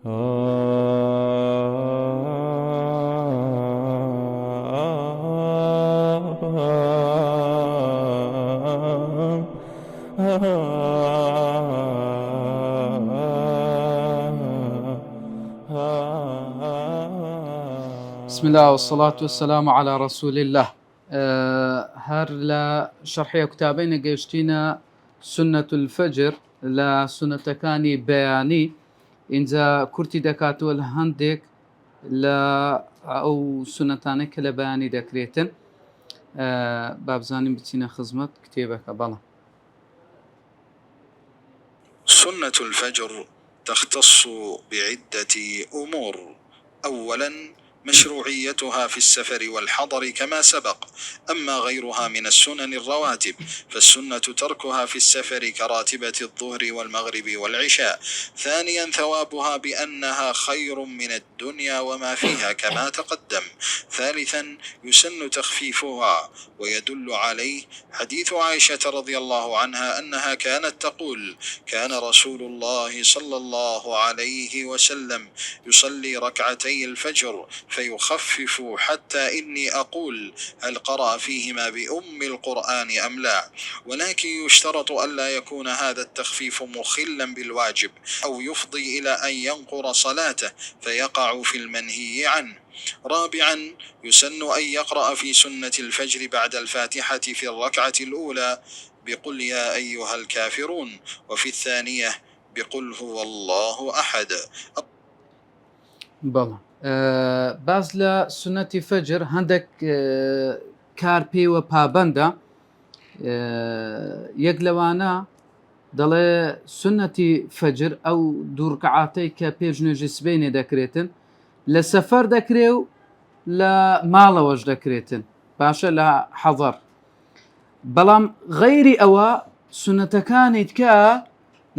بسم الله والصلاة والسلام على رسول الله. هر لا شرحية كتابين قيشتينا سنة الفجر لا سنة كاني بياني إنزا كرتي دكاتو الهندك لا أو سنتاني كلا بياني دكريتن. بابزاني بتسينا خزمت كتابك بلا. سنة الفجر تختص بعدة أمور. أولا مشروعيتها في السفر والحضر كما سبق، أما غيرها من السنن الرواتب فالسنة تركها في السفر كراتبة الظهر والمغرب والعشاء. ثانيا ثوابها بأنها خير من الدنيا وما فيها كما تقدم. ثالثا يسن تخفيفها، ويدل عليه حديث عائشة رضي الله عنها أنها كانت تقول: كان رسول الله صلى الله عليه وسلم يصلي ركعتي الفجر فيخفف حتى إني أقول: هل قرأ فيهما بأم القرآن أم لا؟ ولكن يشترط ألا يكون هذا التخفيف مخلا بالواجب أو يفضي إلى أن ينقر صلاته فيقع في المنهي عنه. رابعا يسن أن يقرأ في سنة الفجر بعد الفاتحة في الركعة الأولى بقل يا أيها الكافرون، وفي الثانية بقل هو الله أحد. بلا باز لا سنة فجر هندك كاربي وبابندا يقلوانا دڵێ سنەتی فەجر ئەو دوورکەعاتەی کە پێشنوێژی سبەینێ دەکرێتن لە سەفەر دەکرێ و لە ماڵەوەش دەکرێتن، باشە لە حەضەر. بەڵام غەیری ئەوە سنەتەکانی تکە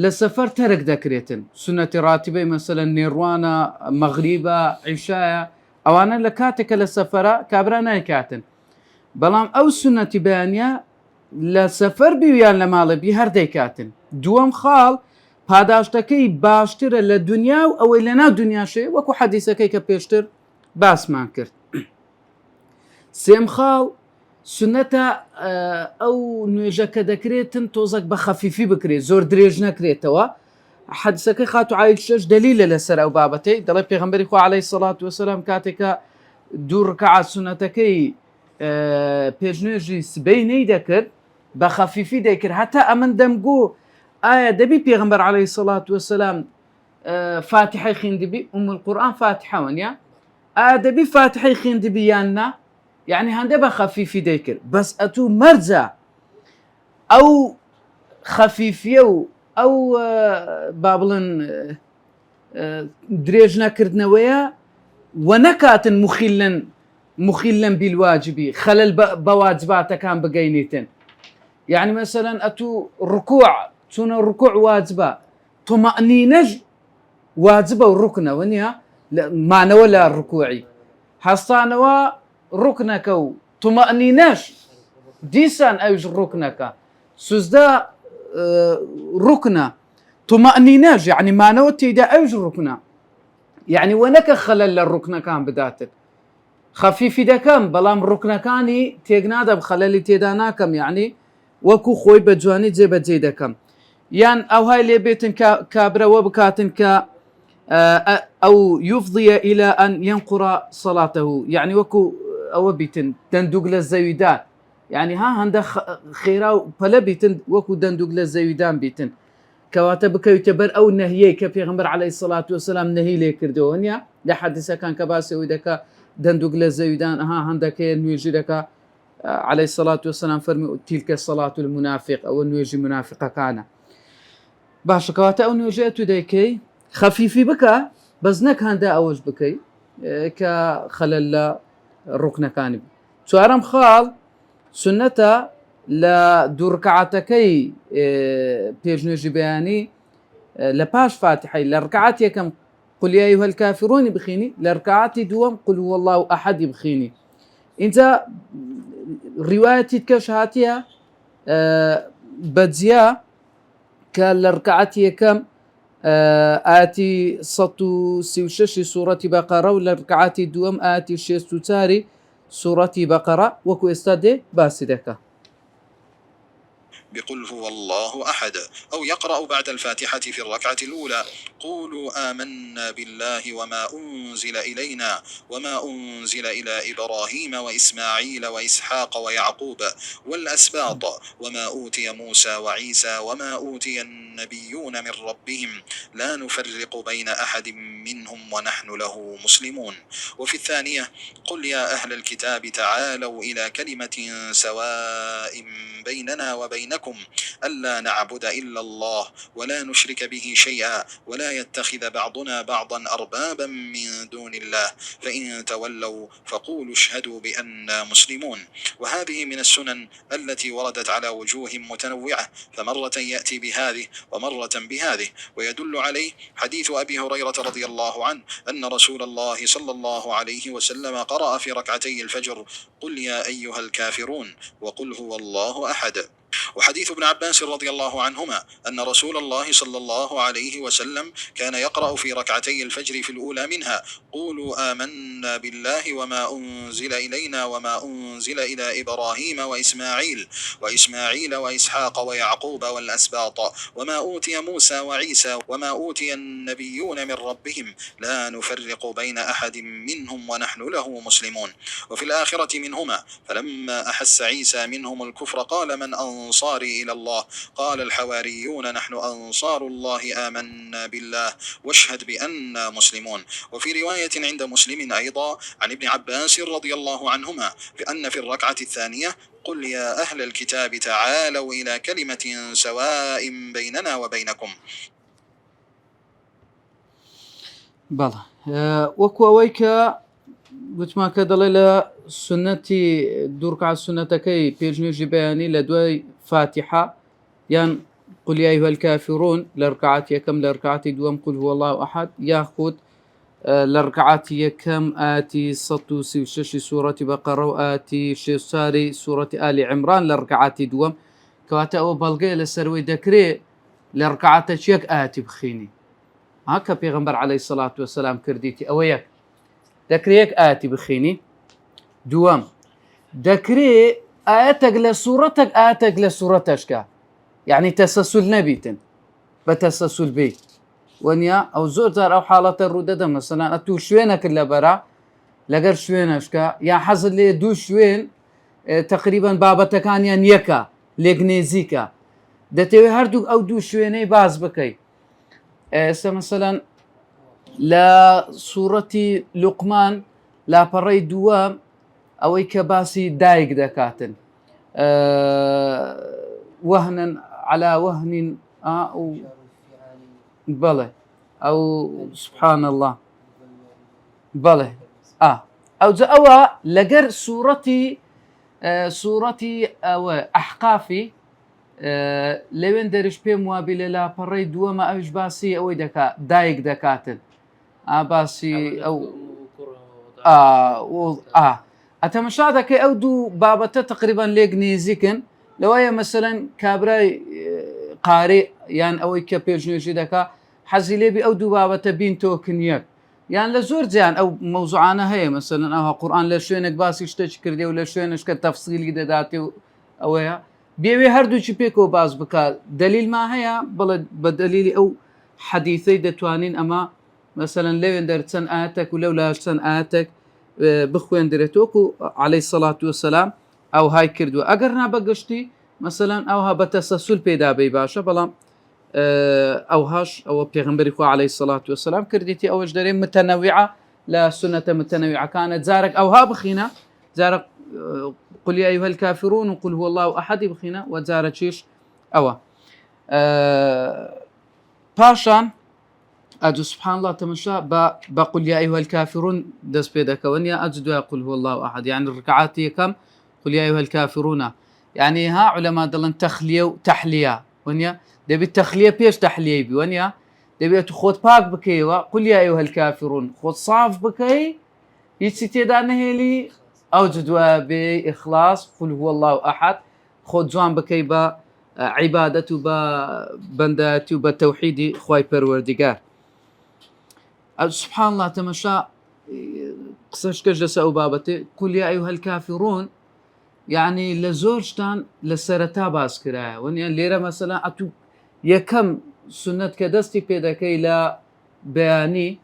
لە سەفەر تەرک دەکرێتن. سنەتی ڕاتیبەی مەسەلەن نێڕوانە، مەغریبە، عیشایە، ئەوانە لە کاتێکە لە سەفەرە کابرا نایکاتن. بەڵام ئەو سنەتی بەیانە لە سەفەر بیویان لە ماڵە بی هەردەیکاتن. دووەم خاڵ پاداشتەکەی باشترە لە دنیا و ئەوەی لە ناو دنیاشێ، وەکو حەدیسەکەی کە پێشتر باسمان کرد. سێم خاڵ سنەتە ئەو نوێژەکە دەکرێتن تۆزەک بە خەفیفی بکرێت، زۆر درێژ نەکرێتەوە. حەدیسەکەی خاتو عایشەش دەلیلە لەسەر ئەو بابەتەی، دەڵێ پێغەمبەری خوا عەلەیهی سەڵات وەسەلام کاتێکە دوو ڕکەعات سنەتەکەی پێشنوێژی سبەینەی دەکرد بە خەفیفی دەیکرد. هەتا ئەمن دەمگو ئایا دەبی پێغەمبەر عەلەیهی سەڵات وەسەلام فاتحەی خوێندبی، ئوم القورئان فاتحەوەن یا ئایا دەبی فاتحەی خوێندبی یان نا؟ یعنی هەندێ بە خەفیفی دەیکرد. بەس ئەتوو مەرجە ئەو خەفیفیە و ئەو با بڵێن درێژ نەکردنەوەیە وە نەکاتن مخیلن بالواجبی، خەلەل بە واجباتەکان بگەینێتن. یعنی مەسەلەن ئەتوو ڕکوع چونە ڕکوع واجبە، تۆمەئنینەش واجبە و ڕوکنەوە نییە مانەوە لە ڕکوعی، هەستانەوە ڕوکنەکە و تۆمەئنینەش دیسان ئەوش ڕوکنەکە، سوزدە ڕوکنە، تۆمەئنینەش یعنی مانەوە تێیدا ئەوش ڕوکنە، یعنی وە نەکە خەلەل لە ڕوکنەکان بداتن. خەفیفی دەکەم بەڵام ڕوکنەکانی تێکنادەم، خەلەلی تێدا ناکەم، یعنی وەکو خۆی بە جوانی جێبەجێ دەکەم. یان ئەوهای لێ بێتن کابرەوە بکاتن کە ئەو یوفضیە ئیلا ئەن یەنقوڕە سەڵاتەهو، یعنی وەکو ئەوە بیتن دەندووک لە زەویدان، یعنی ها هەندە خێرا و پەلە بیتن وەکو دەندووک لە زەویدان بیتن، کەواتە بکەویتە بەر ئەو نەهیەی کە پێغەمبەر عەلەیهی سەڵات وەسەلام نەهی لێ کردەوە نییە لە حەدیسەکان کە باسەوەی دەکا دەندووک لە زەویدان ئەها هەندەکەیە نوێژی دەکا. عەلەیهی سەڵات وەسەلام فەرمی تیلکە سەڵات المونافق، ئەوە نوێژی منافقەکانە. باشە کەواتە ئەو نوێژەیە تو دەیکەی خەفیفی بکە، بەس نەک هەندە ئەوەش بکەی کە خەلەل لە ڕوکنەکانی بێ. چوارەم خاڵ سنەتە لە دوو ڕکەعاتەکەی پێشنوێژی بەیانی لە پاش فاتحەی لە ڕکەعات یەکەم قل یا ئەیها الکافرون بخوێنی، لە ڕکەعاتی دووەم قل هو الله ئەحەد بخوێنی. اینجا ڕیوایەتی تکەش هاتیە بەجیا کە لە ڕکەعاتی یەکەم آتي 136 سورة بقرة ولركعات دوم آتي 64 سورة بقرة وكو استادي باسدك بقل هو الله أحد، أو يقرأ بعد الفاتحة في الركعة الأولى قولوا آمنا بالله وما أنزل إلينا وما أنزل إلى إبراهيم وإسماعيل وإسحاق ويعقوب والأسباط وما أوتي موسى وعيسى وما أوتي النبيون من ربهم لا نفرق بين أحد منهم ونحن له مسلمون. وفي الثانية قل يا أهل الكتاب تعالوا إلى كلمة سواء بيننا وبينكم ألا نعبد إلا الله ولا نشرك به شيئا ولا يتخذ بعضنا بعضا أربابا من دون الله فإن تولوا فقولوا اشهدوا بأننا مسلمون. وهذه من السنن التي وردت على وجوه متنوعة، فمرة يأتي بهذه ومرة بهذه. ويدل عليه حديث أبي هريرة رضي الله عنه أن رسول الله صلى الله عليه وسلم قرأ في ركعتي الفجر قل يا أيها الكافرون وقل هو الله أحد. وحديث ابن عباس رضي الله عنهما أن رسول الله صلى الله عليه وسلم كان يقرأ في ركعتي الفجر في الأولى منها قولوا آمنا بالله وما أنزل إلينا وما أنزل إلى إبراهيم وإسماعيل وإسحاق ويعقوب والأسباط وما أوتي موسى وعيسى وما أوتي النبيون من ربهم لا نفرق بين أحد منهم ونحن له مسلمون. وفي الآخرة منهما فلما أحس عيسى منهم الكفر قال من أنصاري إلى الله قال الحواريون نحن أنصار الله آمنا بالله واشهد بأننا مسلمون. وفي رواية عند مسلم أيضا عن ابن عباس رضي الله عنهما بأن في الركعة الثانية قل يا أهل الكتاب تعالوا إلى كلمة سواء بيننا وبينكم. بەڵێ وەکو ئەوەی کە گوتمان کە دەڵێ لە سنەتی دوورکات سنەتەکەی پێشنێژی بەیانی لە دوای فاتحە یان قل يا أيها الكافرون لە ڕکعاتی یەکەم لە ڕکعاتی دووەم قل هو الله أحد یاخود لە ڕکعاتی یەکەم ئاتی 136 سوورەتی بەقەرە و ئاتی 64 سوورەتی ئالی عیمران لە ڕکعاتی دووەم کەواتە ئەوە بەڵگەیە لە سەروەی دەکرێت لە ڕکعاتە چەک ئاتی بخوێنی کە پێغەمبەر عەلەیهی سەڵات وەسەلام کردیتی ئەوە یەک دەکرێت ئاتی بخوێنی دووەم دەکرێت ئاەتێک لە سوورەتێک ئاەتێک لە سوورەتەشکە یعنی تەسەسول نەبیتن بە تەسەسول بیت وەنیا ئەو زۆر جار ئەو حاڵەتە ڕوودەدە مەسەلەن ئەتوو شوێنەکرد لەبەرە لەگەر شوێنەشکە یا حەزت لێ دوو شوێن تقریبان بابەتەکانیان یەکە لێک نێزیکە دەتەوێت هەردوو ئەو دوو شوێنەی باز بکەیت. ئێستا مەسەلەن لە سوورەتی لوقمان لاپەڕەی دووەم ئەوەی کە باسی دایک دەکاتن وهنا على وهن بەڵێ ئەو سبحان الله بەڵێ ئەو جا ئەوە لەگەر سوورەتی ئەوە ئەحقافی لەوێن دەرش پێم وابی لە لاپەڕەی دووەمە ئەوش باسی ئەوەی دەکات دایک دەکاتن باسی ئەو ئەتەمەشا دەکەی ئەو دوو بابەتە تقریبان لێک نێزیکن لەوەیە مەسەلەن کابرای قارێ یان ئەوەی کە پێشنێژی دەکا حەزی لێبی ئەو دوو بابەتە بین تۆکن یەک یان لە زۆر جیان ئەو مەوزوعانە هەیە مەسەلەن ئەوها قورئان لە شوێنێک باسی شتێکی کردێ و لە شوێنش کە تەفسیلی دەداتێ و ئەوەیە بێوێ هەردووچی پێکەوە باز بکات دلیل ما هەیە بەڵێ بە دلیلی ئەو حەدیثەی دەتوانین ئەمە مەسەلەن لەوێن دەرچەند ئاەتێک و لەو لا چەند ئاەتێک بخوێندرێت وەکو عەلەیهی سەڵات وەسەلام ئەو های کردووە ئەگەر نابەگەشتی مەسەلەن ئەوها بە تەسەسول پێدابەی باشە بەڵام ئەوهاش ئەوە پێغەمبەری خوا عەلەیهی سەڵات وەسەلام کردیتی ئەوەش دەرێ متەنەویعە لە سنەتە متەنەویعەکانە جارێک ئەوها بخینە جارێک قل يا أيها الكافرون وقل هو الله أحد بخينا وجارة شيش أوا باشان أجو سبحان الله تمشى بقول يا أيها الكافرون دس بيدك ونيا أجد يقول هو الله أحد يعني الركعات كم قل يا أيها الكافرون يعني ها علماء دلن تخلية وتحلية ونيا دبي التخلية بيش تحلية بي ونيا دبي تخوت باك بكي وقل يا أيها الكافرون خود صاف بكي يتسيتي هيلي أو جدوى بإخلاص قل هو الله أحد خود جوان بكي با عبادة بندات وبتوحيد خواي پروردگار. سبحان الله تمشى قصش كجلس أو بابته قل يا أيها الكافرون يعني لزوجتان لسرتا باس كرايا ونيا ليرة مثلا أتو يكم سنة كدستي بيدكي لا بياني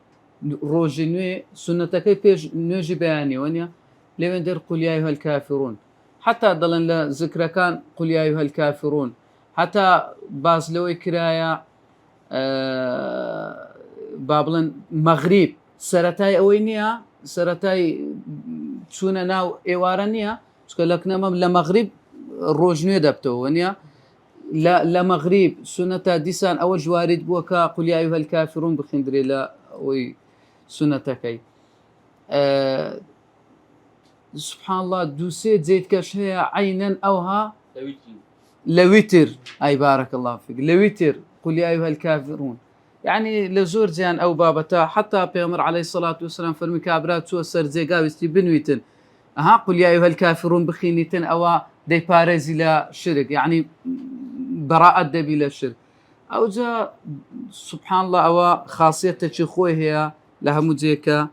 روجينوي سنتكي بيج نوجي بياني ونيا لمن در قل يا أيها الكافرون حتى ضلن لذكر كان قل يا أيها الكافرون حتى باز لوي كرايا بابلن مغرب سرتاي أوينيا سرتاي تشونا ناو إيوارانيا سكلكنا لمغرب روجنوي دبتو ونيا لا مغرب سنة ديسان أول جوارد بوكا قل يا أيها الكافرون بخندري لا وي سنتكي سبحان الله دوسيت زيت كشها عينا أوها لويتر أي بارك الله فيك لويتر قل يا أيها الكافرون يعني لزور زيان أو بابتا حتى بيغمر عليه الصلاة والسلام فرمي كابرات سوى السرزي قاوستي بنويتن قل يا أيها الكافرون بخينيتن أو دي باريزي لا شرك يعني براءة دبي لا شرك أو جا سبحان الله أو خاصية تشيخوي هي لها مجيكا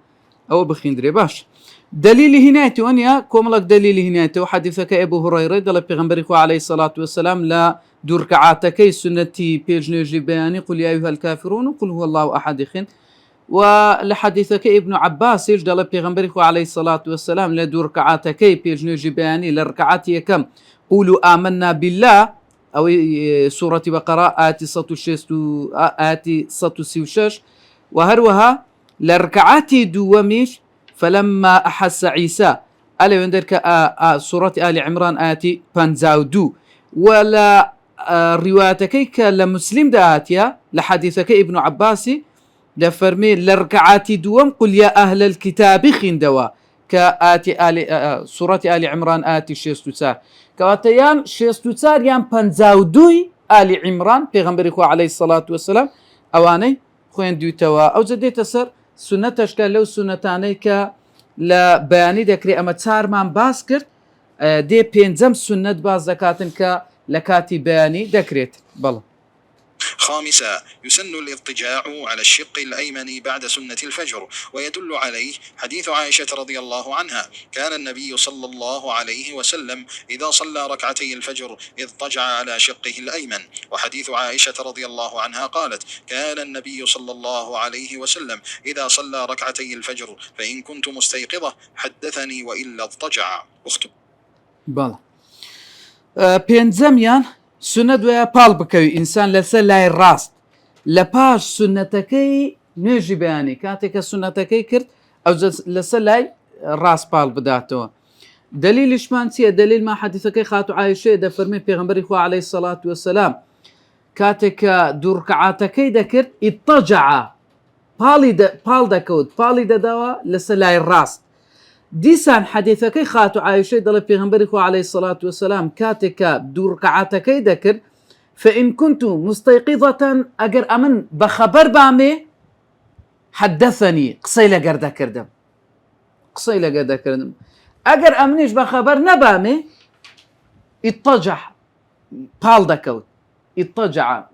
أو بخيندري باش دليل هنايتي ونيا كوملك دليل هنايتي وحديثك أبو هريرة دل بيغمبري عليه الصلاة والسلام لا دور كعاتكي سنتي بيجنيجي بياني قل يا أيها الكافرون وقل هو الله أحد خن ولحديثك ابن عباس يجدل بيغمبري عليه الصلاة والسلام لدور كعاتكي بيجنيجي بياني لركعاتي كم قولوا آمنا بالله أو سورة بقرة آتي سطو سيوشش وهروها لركعاتي دواميش فلما أحس عيسى ألا يندرك سورة آل عمران آتي بانزاودو ولا روايتك لمسلم داتيا لحديثك ابن عباسي لفرمي لركعاتي دوام قل يا أهل الكتاب خندوا كآتي سورة آل عمران آتي شيستوتار كواتيان شيستوتار يان بانزاودوي آل عمران پیغمبر خو عليه الصلاة والسلام أواني خوين دوتوا أو زديت سر سنة أشكال لو سنتاني ك لبياني دكري أما تار من باسكر دي بينزم سنة باز زكاتن ك لكاتي بياني دكريت بلا. خامسا يسن الاضطجاع على الشق الأيمن بعد سنة الفجر، ويدل عليه حديث عائشة رضي الله عنها كان النبي صلى الله عليه وسلم إذا صلى ركعتي الفجر اضطجع على شقه الأيمن، وحديث عائشة رضي الله عنها قالت كان النبي صلى الله عليه وسلم إذا صلى ركعتي الفجر فإن كنت مستيقظة حدثني وإلا اضطجع. بلا بينزميان سنة دويا بال بكوي إنسان لسا لاي راست لباش سنتكي نجي بياني كاتك سنتكي كرت أو لسا لاي راست بال بداتو دليل إشمانسية دليل ما حديثكي خاتو عايشة دا فرمي بيغمبري خوا عليه الصلاة والسلام كاتك دور كعاتكي دا كرت اضطجع بال دا كود بالي دا دوا لسا لاي راست ديسان حديثكي خاتو عايشة دل بيغمبري خو عليه الصلاة والسلام كاتك دور كعاتكي دكر فإن كنت مستيقظة أجر أمن بخبر بامي حدثني قصي لقر دكردم قصي لقر دكردم أجر أمنيش بخبر نبامي اضطجع بال دكوت اضطجع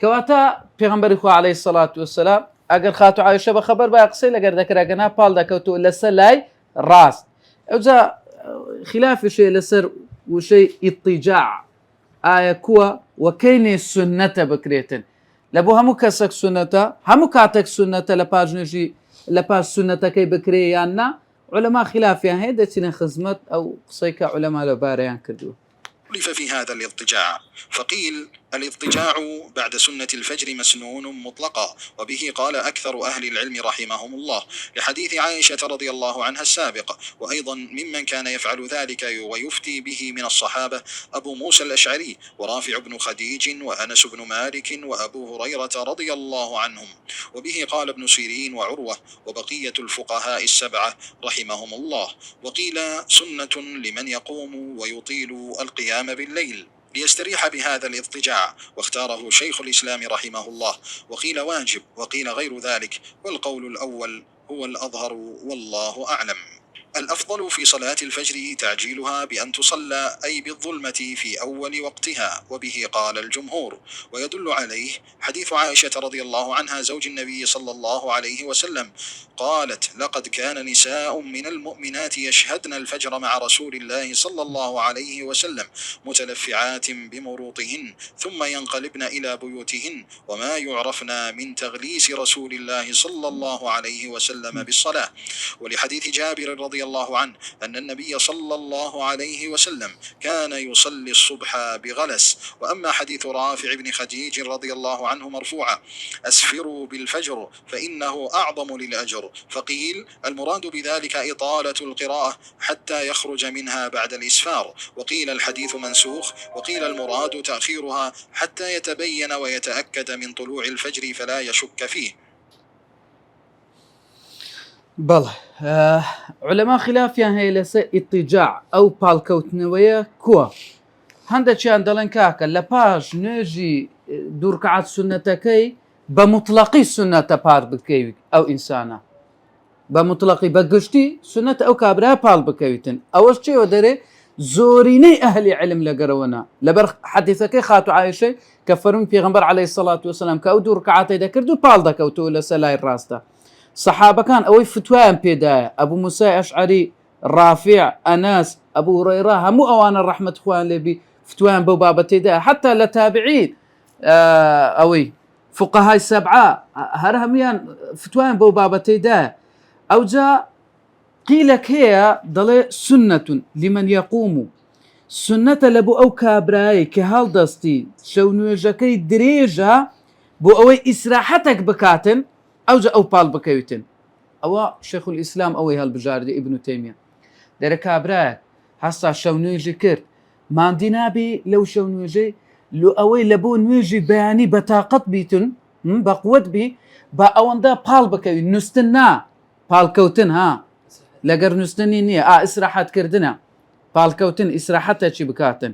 كواتا بيغمبري خو عليه الصلاة والسلام أجر خاتو عايشة بخبر با قصي لقر دكر أجنا بال دكوت ولا سلاي راس أوزا خلاف شيء لسر وشيء اضطجاع كوا وكيني السنة بكريتن لبو همو كسك سنة همو كاتك سنة لباج نجي لباج سنة كي بكريانا علماء خلاف يعني هيدا تين خزمت أو قصيك علماء لباريان كردو. في هذا الاضطجاع فقيل الاضطجاع بعد سنة الفجر مسنون مطلقا، وبه قال أكثر أهل العلم رحمهم الله لحديث عائشة رضي الله عنها السابق. وأيضا ممن كان يفعل ذلك ويفتي به من الصحابة أبو موسى الأشعري ورافع بن خديج وأنس بن مالك وأبو هريرة رضي الله عنهم، وبه قال ابن سيرين وعروة وبقية الفقهاء السبعة رحمهم الله. وقيل سنة لمن يقوم ويطيل القيام بالليل ليستريح بهذا الاضطجاع، واختاره شيخ الإسلام رحمه الله. وقيل واجب وقيل غير ذلك، والقول الأول هو الأظهر والله أعلم. الأفضل في صلاة الفجر تعجيلها بأن تصلى أي بالظلمة في أول وقتها، وبه قال الجمهور. ويدل عليه حديث عائشة رضي الله عنها زوج النبي صلى الله عليه وسلم قالت: لقد كان نساء من المؤمنات يشهدن الفجر مع رسول الله صلى الله عليه وسلم متلفعات بمروطهن ثم ينقلبن إلى بيوتهن، وما يعرفن من تغليس رسول الله صلى الله عليه وسلم بالصلاة. ولحديث جابر رضي الله عنه أن النبي صلى الله عليه وسلم كان يصلي الصبح بغلس. وأما حديث رافع بن خديج رضي الله عنه مرفوعا: أسفروا بالفجر فإنه أعظم للأجر. فقيل المراد بذلك إطالة القراءة حتى يخرج منها بعد الإسفار، وقيل الحديث منسوخ، وقيل المراد تأخيرها حتى يتبين ويتأكد من طلوع الفجر فلا يشك فيه. بەڵێ علەما خلافیان هەیە لەسەر ئیتیجاع ئەو پاڵکەوتنەوەیە کووە. هەندێکیان دەڵێن کاکە لە پاش نوێژی دوو ڕکعات سونەتەکەی بە موتڵەقی سونەتە پار بکەویت ئەو ئینسانە، بە موتڵەقی بە گشتی سونەتە ئەو کابرا پاڵ بکەویتن. ئەوەش چێوە دەرێ زۆرینەی ئەهلی علم لەگەرەوەنا لەبەر حەدیثەکەی خاتو عایشەی کە فەرمووی پێغەمبەر عەلەیهی سەڵات وسەلام کە ئەو دوو ڕکعاتەی دەکرد و پاڵ دەکەوتەوە لەسەر لای ڕاستە. سەحابەکان ئەوەی فتوایان پێدایە، ئەبوو موسای ئەشعەری، ڕافع، ئەنەس، ئەبوو هورەیرە، هەموو ئەوانە ڕەحمەت خوایان لێبی فتوایان بەو بابەتێدایە. حتا لە تابعین ئەوەی فقەهای سەبعە هەر هەمویان فتوایان بەو بابەتێدایە. ئەوجا قیلەک هەیە دەڵێ سنەتون لمن یەقوم، سنەتە لە بۆ ئەو کابرایی کە هەڵدەستی شەو نوێژەکەی درێژە بۆ ئەوەی ئیسراحەتێک بکاتن، ئەوجا ئەو پاڵ بکەویتن. ئەوە شێخ الئیسلام ئەوەی هەڵبژاردی ئیبن تەیمیە. دەرە کابرایە هەستا شەو نوێژی کرد ماندی نابێ لەو شەو نوێژەی لۆ ئەوەی لە بۆ نوێژی بەیانی بەتاقەت بیتن بە قووەت بی بە ئەوەندە پاڵ بکەوی. نووسن نا پاڵکەوتن ها لەگەر نووسنی نییە ئیسراحەتکردنە. پاڵکەوتن ئیسراحەتێکی بکاتن.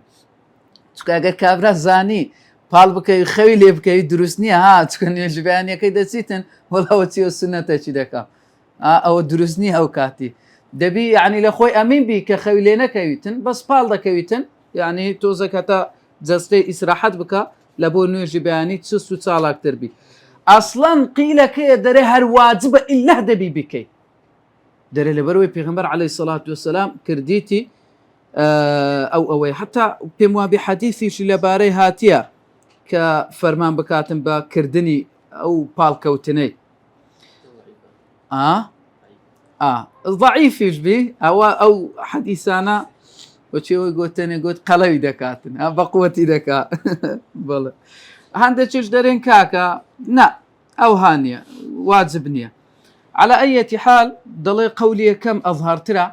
چکە ئەگەر کابرا زانی پاڵ بکەوی خەوی لێ بکەوی دروست نییە ها چکە نوێژی بەیانیەکەی دەچیتن وەڵاوە چیوە سونەتێکی دەکا ئەوە دروست نییە ئەو کاتی. دەبی یعنی لە خۆی ئەمین بی کە خەوی لێ نەکەویتن بەس پاڵ دەکەویتن، یعنی تۆزەکەتە جەستەی ئیسراحەت بکە لە بۆ نوێژی بەیانی چست و چاڵاکتر بی. ئەسڵەن قیلەکەیە دەرێ هەر واجبە ئیلا دەبی بکەی. دەرێ لەبەرەوەی پێغەمبەر عەلەیهی سەڵات وسەلام کردیتی ئەوەی حتا پێم وابێ حەدیثیشی لەبارەی هاتیە کە فەرمان بکاتن بە کردنی ئەو پاڵکەوتنەی. ضعیفیش بی ئەوە ئەو حەدیثانە بۆچێەوەی گوتنێ گوت قەڵەوی دەکاتن بە قووەتی دەکا. بڵێ هەندێکیش دەرێن کاکە نا ئەو هانیە واجب نییە. على ئەیەتی حال دەڵێ قەولی یەکەم ئەظهارترە،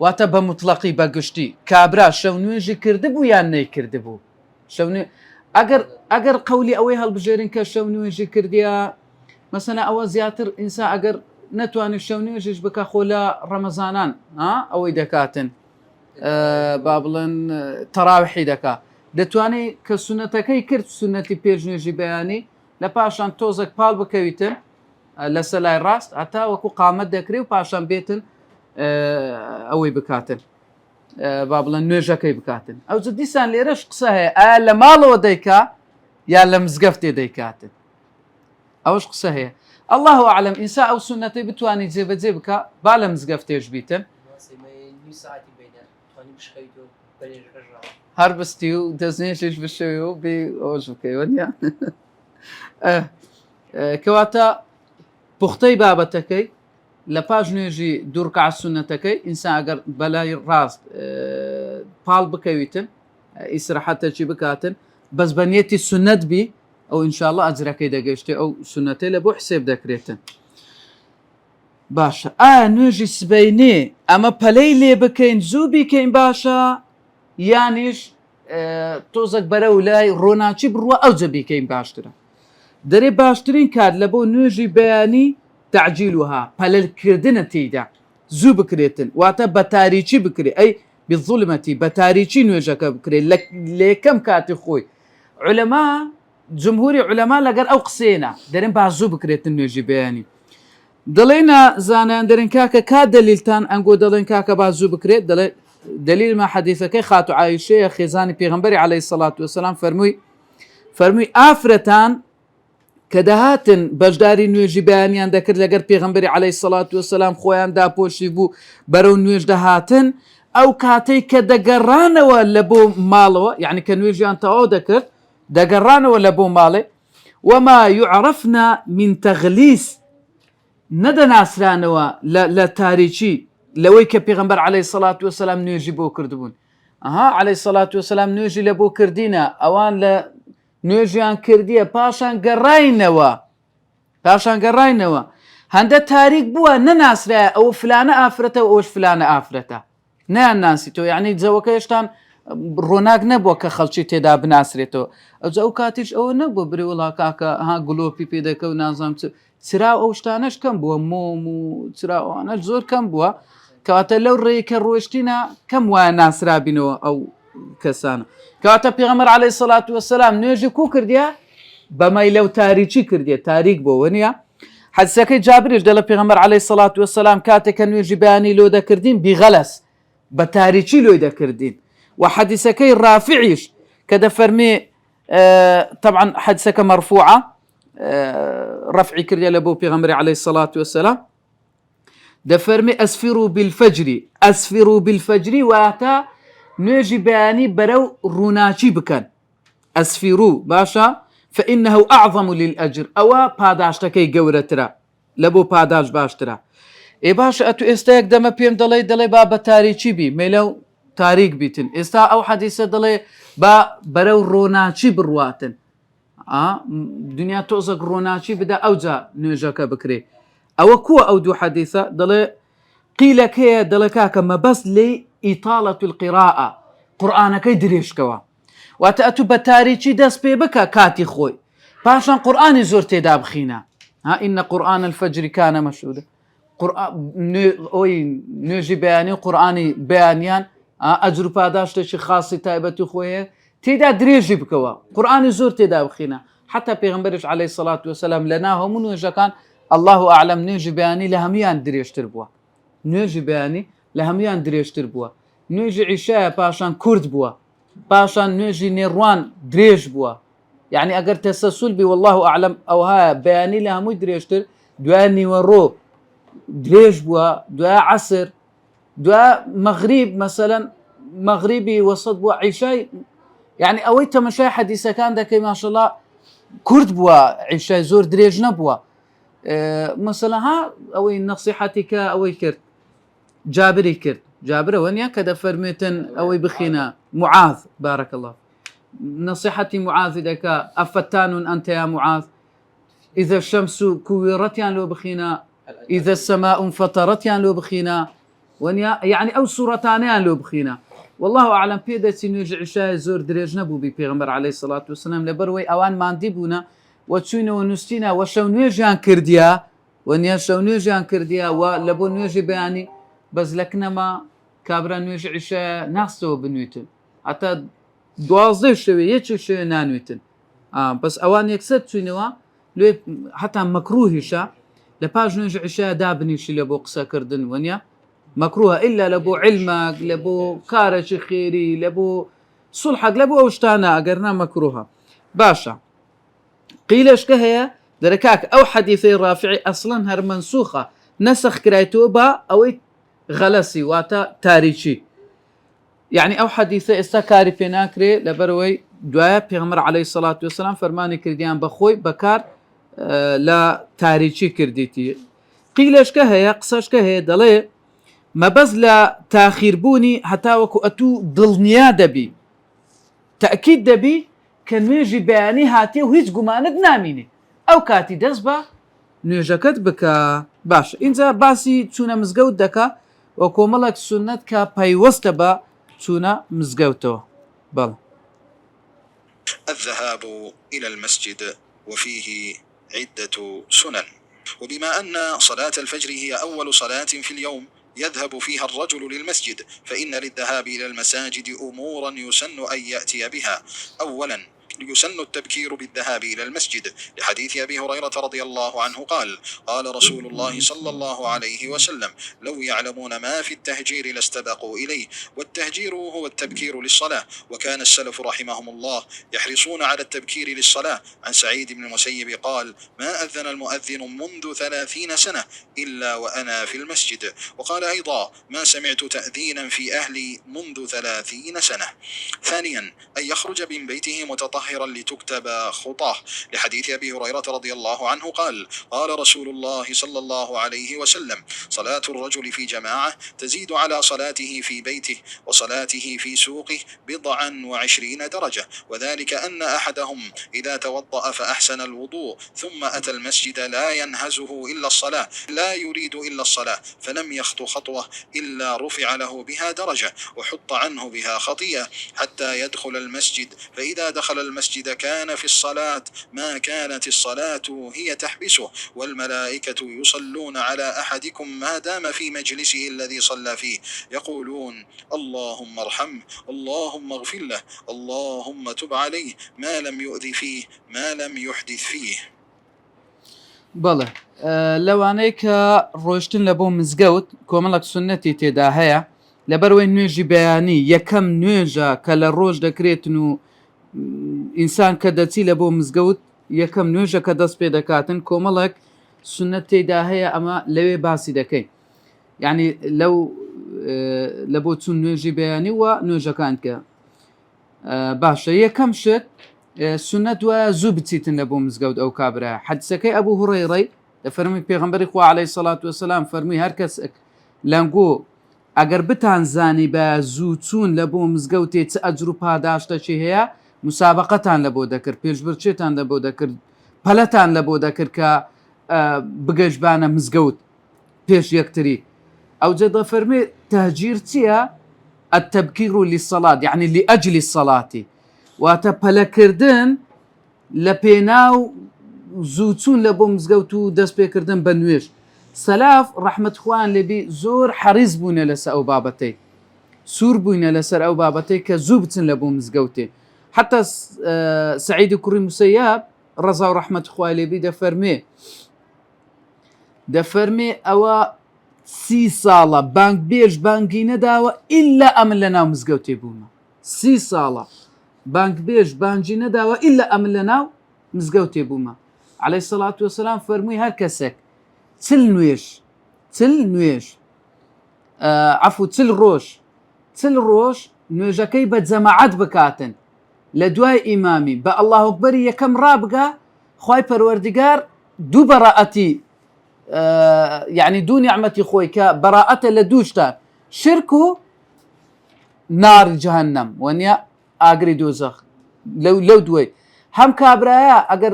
واتە بە موتڵەقی بە گشتی کابرا شەو نوێژی کردبوو یان نەیکردبوو. ئەگەر قەولی ئەوەی هەڵبژێرن کە شەو نوێژی کردیە مەسەنا ئەوە زیاتر ئینسان ئەگەر نەتوانێت شەو نوێژیش بکە خۆ لە ڕەمەزانان ئەوەی دەکاتن با بڵێن تەراویحی دەکا دەتوانێت کە سونەتەکەی کرد سونەتی پێش نوێژی بەیانی لە پاشان تۆزێک پاڵ بکەویتن لەسەر لای ڕاست هەتا وەکو قامەت دەکرێ و پاشان بێتن ئەوەی بکاتن با بڵێن نوێژەکەی بکاتن. ئەو دیسان لێرەش قسە هەیە ئایا لە ماڵەوە دەیکا یان لە مزگەفتێ دەیکاتن، ئەوش قسە هەیە. الله ئەعلەم ئینسا ئەو سونەتەی بتوانێت جێبەجێ بکە با لە مزگەفتێش بیتن هەر بستی و دەستنێشش بشەوی و بێ ئەوش بکەیوە نیە. کەواتە پوختەی بابەتەکەی لە پاش نوێژی دوو ڕکعات سونەتەکەی ئینسان ئەگەر بەلای ڕاست پاڵ بکەویتن ئیسراحەتێکی بکاتن بەس بە نیەتی سونەت بی ئەو ئینشاءڵڵا ئەجرەکەی دەگەیشتێ ئەو سونەتەی لە بۆ حسێب دەکرێتن. باشە نوێژی سبەینێ ئەمە پەلەی لێ بکەین زوو بیکەین باشە یانیش تۆزێک بەرە و لای ڕۆناچی بڕوە ئەوجە بیکەین باشترە. دەرێ باشترین کار لە بۆ نوێژی بەیانی تعجیلها پەلەکردنە تێیدا زوو بکرێتن واتە بە تاریکی بکرێ ئەی بظلمەتی بە تاریکی نوێژەکە بکرێت لە یەکەم کاتی خۆی. علەما جمهوری علەما لەگەر ئەو قسێنە دەرێن با زوو بکرێتن نوێژی بەیانی. دلينا زانان درين كاكا كدليلتان أنقو دلين كاكا بازو بكريت دليل ما حديثك خاتو عايشة خزاني بيغمبري عليه الصلاة والسلام فرمي آفرتان كدهاتن بجداري نوێژی بەیانیان دەکرد لەگەر پێغەمبەری عەلەیهی سەڵات وسەلام خۆیان داپۆشی بوو بەرەو نوێژ دەهاتن ئەو کاتەی کە دەگەڕانەوە لە بۆ ماڵەوە یعنی کە نوێژیان تەواو دەکرد دەگەڕانەوە لە بۆ ماڵێ وما يعرفنا من تغلیس نەدەناسرانەوە لە تاریکی لەوەی کە پێغەمبەر عەلەیهی سەڵات وسەلام نوێژی بۆ کردبوون عەلەیهی سەڵات وسەلام نوێژی لە بۆ کردینە ئەوان لە نوێژیان کردیە پاشان گەڕاینەوە هەندە تاریک بووە نەناسرایە ئەوە فلانە ئافرەتە و ئەوش فلانە ئافرەتە نەیان ناسیتەوە یعنی جەوەکە هێشتان ڕۆناک نەبووە کە خەڵکی تێدا بناسرێتەوە ئەوجا ئەو کاتیش ئەوە نەبووە برێ وڵا کاکە گلۆپی پێدەکە و نازانم چرا ئەو شتانەش کەم بووە مۆم و چراوانەش زۆر کەم بووە کەواتە لەو ڕێی کە ڕۆشتینە کەم وایە ناسرابینەوە ئەو کەسانە کەواتە پێغەمبەر عەلەیهی سەڵات وسەلام نوێژی کو کردیە بەمای لەو تاریکی کردیە تاریک بۆەوە نییە حەدیسەکەی جابریش دەڵێ پێغەمبەر عەلەیهی سەڵات وسەلام کاتێک کە نوێژی بەیانی لۆ دەکردین بیغەلەس بە تاریکی لۆی دەکردین و حەدیسەکەی ڕافعیش کە دەفەرمێ طبعا حەدیسەکە مەرفوعە ڕەفعی کردیە لە بۆ پێغەمبەری عەلەیهی سەڵات وسەلام دەفەرمێ ئەسفیروا بالفەجری واتە نوێژی بەیانی بەرەو ڕووناچی بکەن ئەسفیروا باشە فإنه أعظم للأجر ئەوە پاداشتەکەی گەورەترە لە بۆ پاداش باشترە باشە ئەتو ئێستا یەک دەمە پێم دەڵێ با بە تاریکی بی مێلەو تاریک بیتن ئێستا ئەو حەدیسە دەڵێ با بەرەو ڕۆناچی بڕواتن دنیا تۆزەک ڕۆناچی بدە ئەوجا نوێژەکە بکرێ ئەوە کووە ئەو دوو حەدیسە دەڵێ قیلەکەیە دەڵێ کاکە مەبەست لێ ئیطالەة القراءة قورئانەکەی درێژکەوە واتە ئەتو بە تاریکی دەست پێ بکە کاتی خۆی پاشان قورئانی زۆر تێدا بخینە ئین قورئان الفەجر کان مەشهودا ئەوی نوێژی بەیانی و قورئانی بەیانیان ئەجر و پاداشتێکی خاصی تایبەتی خۆیە تێدا درێژی بکەوە قورئانی زۆر تێدا بخینە حتا پێغەمبەریش عەلەیهی سەڵات وسەلام لەنا هەموو نوێژەکان الله ئەعلەم نوێژی بەیانی لە هەمویان درێژتر بووە نوێژی بەیانی لە هەمویان درێژتر بووە نوێژی عیشایە پاشان کورد بووە پاشان نوێژی نێڕوان درێژ بووە یعنی ئەگەر تەسەسول بی والله ئەعلەم ئەو هایە بەیانی لە هەمووی درێژتر دوای نیوەڕۆ درێژ بووە دوای عەسر دوای مەغریب مەسەلەن مەغریبی وەسەط بووە عیشای یعنی ئەوەی تەمەشای حەدیسەکان دەکەی ماشەڵڵا کورد بووە عیشای زۆر درێژ نەبووە مەسەلەن ئەوەی نەسیحەتی کە ئەوەی کرد جابری کرد جابرەوە نیە کە دەفەرمێتن ئەوەی بخینە معاذ بارك الله نصيحتي معاذ دەکا ئەفەتان ئەنتە یا معاذ إذا الشمس كورتيان لو بخينا إذا السماء انفطرتيان لو بخينا ونيا يعني أو سورتانيان لو بخينا والله أعلم بيدتي نرجع عشاء زور دريج نبو بيغمبر عليه الصلاة والسلام لبروي أوان ما نديبونا وتشوينا ونستينا وشو نيجان كرديا ونيا شو نيجان كرديا ولبو نيجي بياني بس لكنا ما كابرا نيجي عشاء ناستو بنويتن حتى دوازده شوي يتشو شوي نانويتن بس أوان يكسر تشوينوا لو حتى مكروهشا لباج نيجي عشاء دابنيشي لبو قصة كردن ونيا مكروه إلا لبو علمك لبو كارش خيري لبو صلحك لبو أوشتانا أقرنا مكروها باشا قيلش كهيا دركاك أو حديثي رافعي أصلا هر منسوخة نسخ كرايتوبا أو غلسي واتا تاريخي يعني أو حديثي استكاري في ناكري لبروي دوايا بيغمر عليه الصلاة والسلام فرماني كرديان بخوي بكار لا تاريخي كرديتي قيلش كهيا قصاش كهيا دلي ما بزلا تاخير بوني حتى وكو أتو ضلنيا دبي تأكيد دبي كان نيجي بياني هاتي وهيج قماند ناميني أو كاتي دزبا نيجاكت بكا باش إنزا باسي تشونا مزقود دكا وكو ملك سنت كا بايوست با تشونا مزقوتو بل الذهاب إلى المسجد وفيه عدة سنن، وبما أن صلاة الفجر هي أول صلاة في اليوم يذهب فيها الرجل للمسجد، فإن للذهاب إلى المساجد أمورا يسن أن يأتي بها. أولا يسن التبكير بالذهاب إلى المسجد، لحديث أبي هريرة رضي الله عنه قال: قال رسول الله صلى الله عليه وسلم: لو يعلمون ما في التهجير لاستبقوا إليه. والتهجير هو التبكير للصلاة، وكان السلف رحمهم الله يحرصون على التبكير للصلاة. عن سعيد بن المسيب قال: ما أذن المؤذن منذ 30 سنة إلا وأنا في المسجد. وقال أيضا: ما سمعت تأذينا في أهلي منذ 30 سنة. ثانيا، أن يخرج من بيته متطهرا لتكتب خطاه، لحديث أبي هريرة رضي الله عنه قال: قال رسول الله صلى الله عليه وسلم: صلاة الرجل في جماعة تزيد على صلاته في بيته وصلاته في سوقه 27 درجة، وذلك أن أحدهم إذا توضأ فأحسن الوضوء ثم أتى المسجد لا ينهزه إلا الصلاة، لا يريد إلا الصلاة، فلم يخط خطوة إلا رفع له بها درجة وحط عنه بها خطيئة حتى يدخل المسجد، فإذا دخل المسجد كان في الصلاة ما كانت الصلاة هي تحبسه، والملائكة يصلون على أحدكم ما دام في مجلسه الذي صلى فيه، يقولون: اللهم ارحمه، اللهم اغفر له، اللهم تب عليه، ما لم يؤذي فيه، ما لم يحدث فيه. بەڵێ لەوانەیە کە ڕۆشتن لە بۆ مزگەوت کۆمەڵک سنەتی تێدا هەیە لەبەرەوەی نوێژی بەیانی یەکەم نوێژە کە لە ڕۆژ دەکرێتن و ئینسان کە دەچی لە بۆ مزگەوت یەکەم نوێژە کە دەست پێ دەکاتن کۆمەڵک سنەت تێدا هەیە ئەمە لەوێ باسی دەکەین یعنی لەو لە بۆ چون نوێژی بەیانی وە نوێژەکان کە باشە یەکەم شت سنەت وە زوو بچیتن لە بۆ مزگەوت ئەو کابرا حەدیسەکەی ئەبوو هوڕەیڕەی دەفەرمی پێغەمبەری خوا عەلەیهی سەڵات وەسەلام فەرمووی هەر کەسێک لەنگۆ ئەگەر بتانزانی بە زوو چوون لە بۆ مزگەوتێ چ ئەجر و پاداشتەشی هەیە مسابقەتان لە بۆ دەکرد پێشبرچێتان لە بۆ دەکرد پەلەتان لە بۆ دەکرد کە بگەشتبانە مزگەوت پێش یەکتری ئەوجە دەفەرمێ تەهجیر چییە؟ التبكير للصلاة يعني لأجل الصلاة واتە پەلەکردن لە پێناو زووچوون لە بۆ مزگەوت و دەست پێکردن بە نوێژ سەلاف ڕەحمەت خوان لێبی زۆر حەریص بوونە لەسەر ئەو بابەتەی سوور بووینە لەسەر ئەو بابەتەی کە زوو بچن لە بۆ مزگەوتێ حتى سعیدی کوڕی موسەیاب ڕەزا و ڕەحمەت خوای لێبی دەفەرمێ ئەوە 30 ساڵە بانگبێژ بانگی نەداوە ئیلا ئەمن لە ناو مزگەوتێ بوومە 30 ساڵە بانگبێژ بانگی نەداوە ئیلا ئەمن لە ناو مزگەوتێ بوومە عەلەیهی سەڵات وەسەلام فەرمووی هەر کەسێک چل نوێژ عەفو چل ڕۆژ نوێژەکەی بە جەماعەت بکاتن لە دوای ئیمامی بە ئەڵڵاهو ئەکبەری یەکەم ڕابگا خوای پەروەردیگار دوو بەڕائەتی يعني دوو نیعمەتی خۆی کە بەڕائەتە لە دووشتان شرک و ناری جەهەنەم وەنیا ئاگری دۆزەخ لەو دوای هەم کابرایە ئەگەر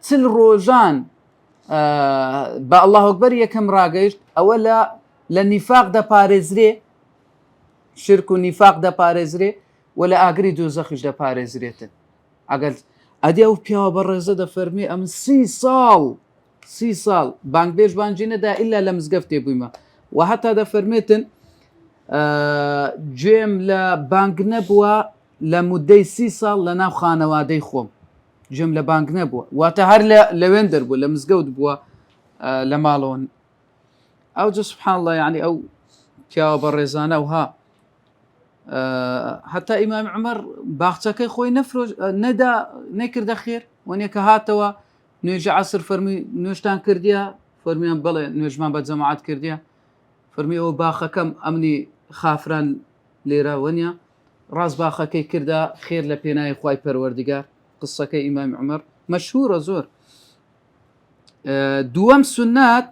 چل ڕۆژان بە ئەڵڵاهو ئەکبەری یەکەم ڕاگەیشت ئەوە لە نیفاق دەپارێزرێ شرک و نیفاق دەپارێزرێ و لە ئاگری دۆزەخیش دەپارێزرێتن ئەگەر ئەدی ئەو پیاوە بەڕێزە دەفەرمێ ئەم 30 ساڵ بانگبێژ بانگی نەدا ئیلا لە مزگەفتێ بوویمە و هەتا دەفەرمێتن گوێم لە بانگ نەبووە لە مودەی 30 ساڵ لە ناو خانەوادەی خۆم گوێم لە بانگ نەبووە واتە هەر لەوێن دەربووە لە مزگەوت بووە لە ماڵەوە ئەوجە سوبحان الله یعنی ئەو پیاوە بەڕێزانە وها هەتا ئیمام عومەر باخچەکەی خۆی نەدا نەکردە خێر وەنیە کە هاتەوە نوێژی عەسر فەرمی نوێژتان کردیە فەرمیان بەڵێ نوێژمان بە جەماعەت کردیە فەرمی ئەوە باخەکەم ئەمنی خافران لێرە وەنیە ڕاست باخەکەی کردا خێر لە پێناوی خوای پەروەردیگار قسەکەی ئیمام عومەر مەشهورە زۆر دووەم سونات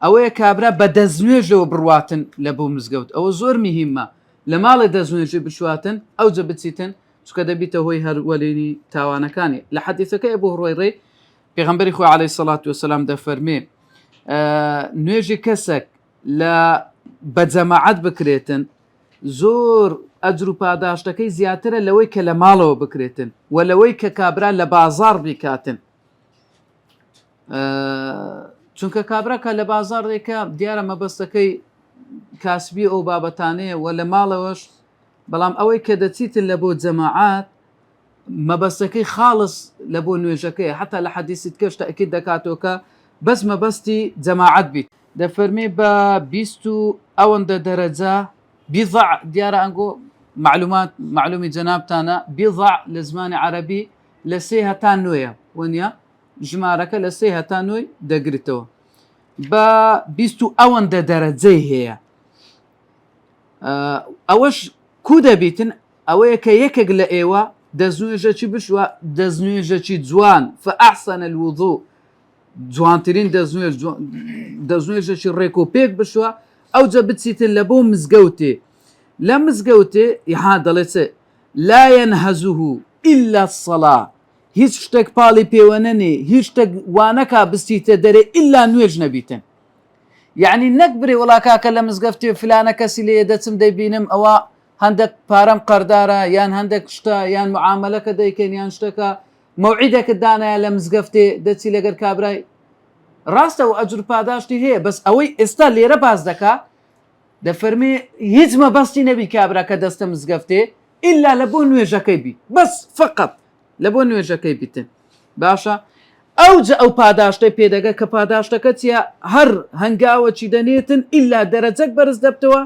ئەوەیە کابرا بە دەستنوێژەوە بڕواتن لە بۆ مزگەوت ئەوە زۆر مهمە لە ماڵێ دەستنوێژی بشواتن ئەوجە بچیتن چکە دەبیتە هۆی هەروەلێنی تاوانەکانی لە حەدیثەکەی ئەبوو هوڕەیڕەی پێغەمبەری خۆی عەلەیهی سەڵات وەسەلام دەفەرمێ نوێژی کەسێک لە بە جەماعەت بکرێتن زۆر ئەجر و پاداشتەکەی زیاترە لەوەی کە لە ماڵەوە بکرێتن و لەوەی کە کابرا لە بازار بیکاتن چونکە کابرا کە لە بازار دێکە دیارە مەبەستەکەی کاسبی ئەو بابەتانەیە و لە ماڵەوەش بەڵام ئەوەی کە دەچیتن لە بۆ جەماعەت مەبەستەکەی خاڵص لە بۆ نوێژەکەی حتا لە حەدیثت کەش تەئکید دەکاتەوە بەس مەبەستی جەماعەت بیت دەفەرمێ بە 20 ئەوەندە دەرەجە بیضع دیارە ئەنگۆ معلومی جەنابتانە بیضع لە زمانی عەرەبی لە 3 هەتا 9 وەنیە ژمارەکە لە 3 هەتا 9 دەگرێتەوە بە 20 ئەوەندە دەرەجەی هەیە ئەوەش کو دەبیتن ئەوەیە کە یەکێک لە ئێوە دەستنوێژەکی بشوە دەستنوێژەکی جوان فەئەحسەنە الوضوء جوانترین دەستنوێژەکی ڕێک و پێک بشوە ئەوجە بچیتن لە بۆ مزگەوتێ لە مزگەوتێ یها دەڵێت لا ينهزه إلا الصلاة هیچ شتێک پاڵی پێوە نەنێ هیچ شتێک وانەکا بستیتە دەرێ ئللا نوێژ نەبیتن یعنی نەک برێ وڵا کاکە لە مزگەفتێ فلانە کەسی لێ دەچم دەیبینم ئەوە هەندێک پارەم قەردارە یان هەندێک شتە یان معاملەکە دەیکەن یان شتەکە مەوعیدێکت دانایە لە مزگەفتێ دەچی لەگەر کابرای ڕاستە و ئەجر پاداشتی هەیە بەس ئەوەی ئێستا لێرە باز دەکا دەفەرمێ هیچ مەبەستی نەبی کابراکە دەستە مزگەفتێ ئللا لە بۆ نوێژەکەی بی بەس فقط لە بۆ نوێژەکەی بیتن باشە ئەوجە ئەو پاداشتەی پێدەگە کە پاداشتەکە چیە هەر هەنگاوەچی دەنێتن ئللا دەرەجەک بەرز دەبتەوە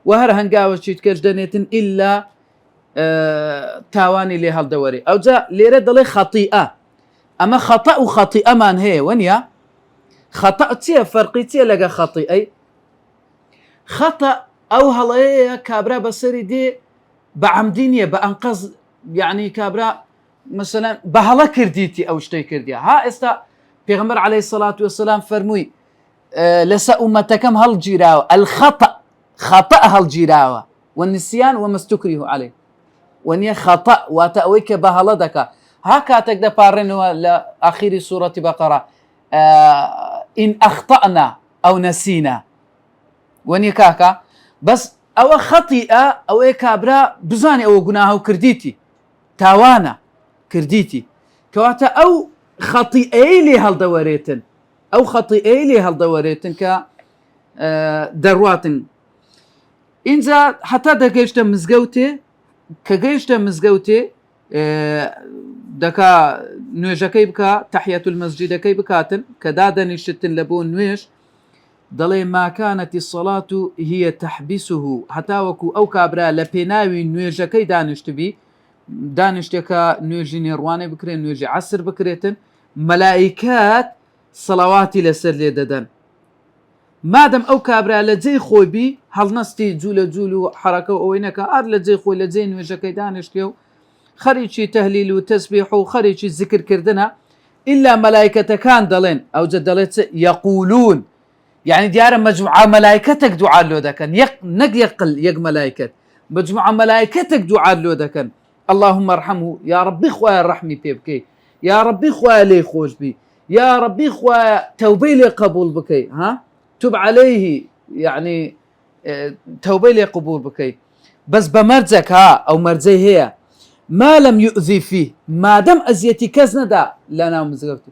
و هەر هەنگاوەچیت کەش دەنێتن ئللا تاوانی لێ هەڵدەوەری ئەوجا لێرە دەڵێ خەتیئە ئەمە خەتە و خەتیئەمان هەیە وەنیە خەتە چییە فەرقی چییە لەگە خەتیئەی خەتە ئەو هەڵەیەیە کابرا بەسەری دێ بە عەمدی نییە بە ئەنقەز یعنی کابرا مثلا بە هەڵە کردیتی ئەو شتەی کردیە ها ئێستا پێغەمبەر عەلەیهی سەڵات وەسەلام فەرمووی لەسەر ئومەتەکەم هەڵگیراوە الخەتە خەتە هەڵگیراوە والنسيان وما استكره عليه ونيا خطأ واتأويك بهلدك هكاتك دبارنوا لآخر سورة بقرة إن أخطأنا أو نسينا ونيا كاكا بس أو خطيئة أو كابرا بزاني أو جناه كرديتي تاوانا كرديتي كواتا أو خطيئي لي هالدوريتن أو خطيئي لي هالدوريتن ك درواتن اینجا حتا دەگەیشتە مزگەوتێ کە گەیشتە مزگەوتێ دەکا نوێژەکەی بکە تەحیەت المەسجیدەکەی بکاتن کە دادەنیشتن لە بۆ نوێژ دەڵێ ما كانت الصلاة هي تحبسه هەتا وەکو ئەو کابرا لە پێناوی نوێژەکەی دانیشتبی دانیشتێکە نوێژی نێڕوانێ بکرێن نوێژی عەسر بکرێتن مەلائیکات سەڵاواتی لەسەر لێ دەدەن مادەم ئەو کابرا لە جێی خۆی بی هەڵنەستی جوولە جوول و حرەکە و ئەوەی نەکە ئار لە جێی خۆی لە جێی نوێژەکەی دانیشتێ و خەریکی تەهلیل و تەسبیح و خەریکی زیکرکردنە ئللا مەلایکەتەکان دەڵێن ئەوجە دەڵێت یەقولون یعنی دیارە مەجموعە مەلایکەتێک دوعا لۆ دەکەن نەک یەقل یەک مەلایکەت مەجموعە مەلایکەتێک دوعا لۆ دەکەن اللهم ارحمه یا ربی خوایە ڕەحمی پێ بکەی یا ربی خوایە لێی خۆش بی یا ربی خوایە تەوبەی لێ قبول بکەی ها تب عليه يعني توبة لي قبول بكي بس بمرجك ها أو مرجي هي ما لم يؤذي فيه ما دام أزيتي كزنا دا لنا مزقفتي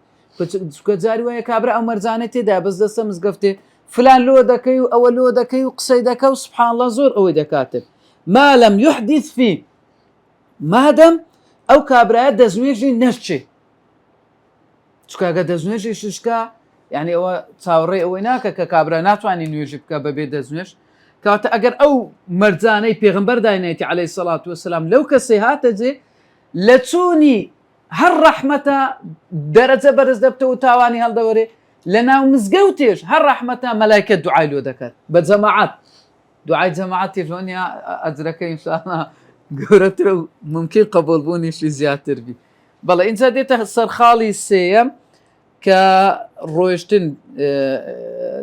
كجاري ويا كابرا أو مرزانتي دا بس دست مزقفتي فلان لو دكيو أو لو دكيو قصي دكيو سبحان الله زور أو دكاتب ما لم يحدث فيه ما دام أو كابرا دزويجي نشي شكا دزويجي ششكا يعني ئەوە چاوەڕێ ئەوەی ناکە کە کابرا ناتوانانی نوێژی بکە بەبێ دەستنوێژ کاتە ئەگەر ئەو مەرجانەی پێغەمبەر داینێتی عەلەیهی سەڵات وەسەلام لەو کەسێ هاتە جێ لە چوونی هەر ڕەحمەتە دەرەجە بەرز دەبتەوە و تاوانی هەڵدەوەرێ لە ناو مزگەوتێش هەر ڕەحمەتە مەلایکەت دوعای لۆ دەکات بە جەماعەت دوعای جەماعەتی ژۆنیا ئەجرەکەی ئینشاءالله گەورەترە و ممکن قبول بوونیشی زیاتر بی بەڵێ ئینجا دێتە سەرخاڵی سێیەم کە ڕۆیشتن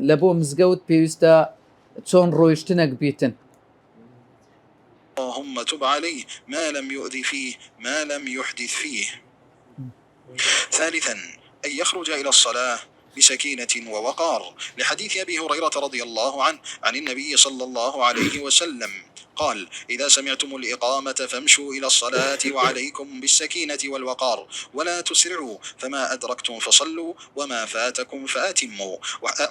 لە بۆ مزگەوت پێویستە چۆن ڕۆیشتنێک بیتن اللهم تب عليه ما لم يؤذي فيه ما لم يحدث فيه. ثالثا أن يخرج إلى الصلاة بسكينة ووقار لحديث أبي هريرة رضي الله عنه عن النبي صلى الله عليه وسلم قال: إذا سمعتم الإقامة فامشوا إلى الصلاة وعليكم بالسكينة والوقار ولا تسرعوا، فما أدركتم فصلوا وما فاتكم فأتموا.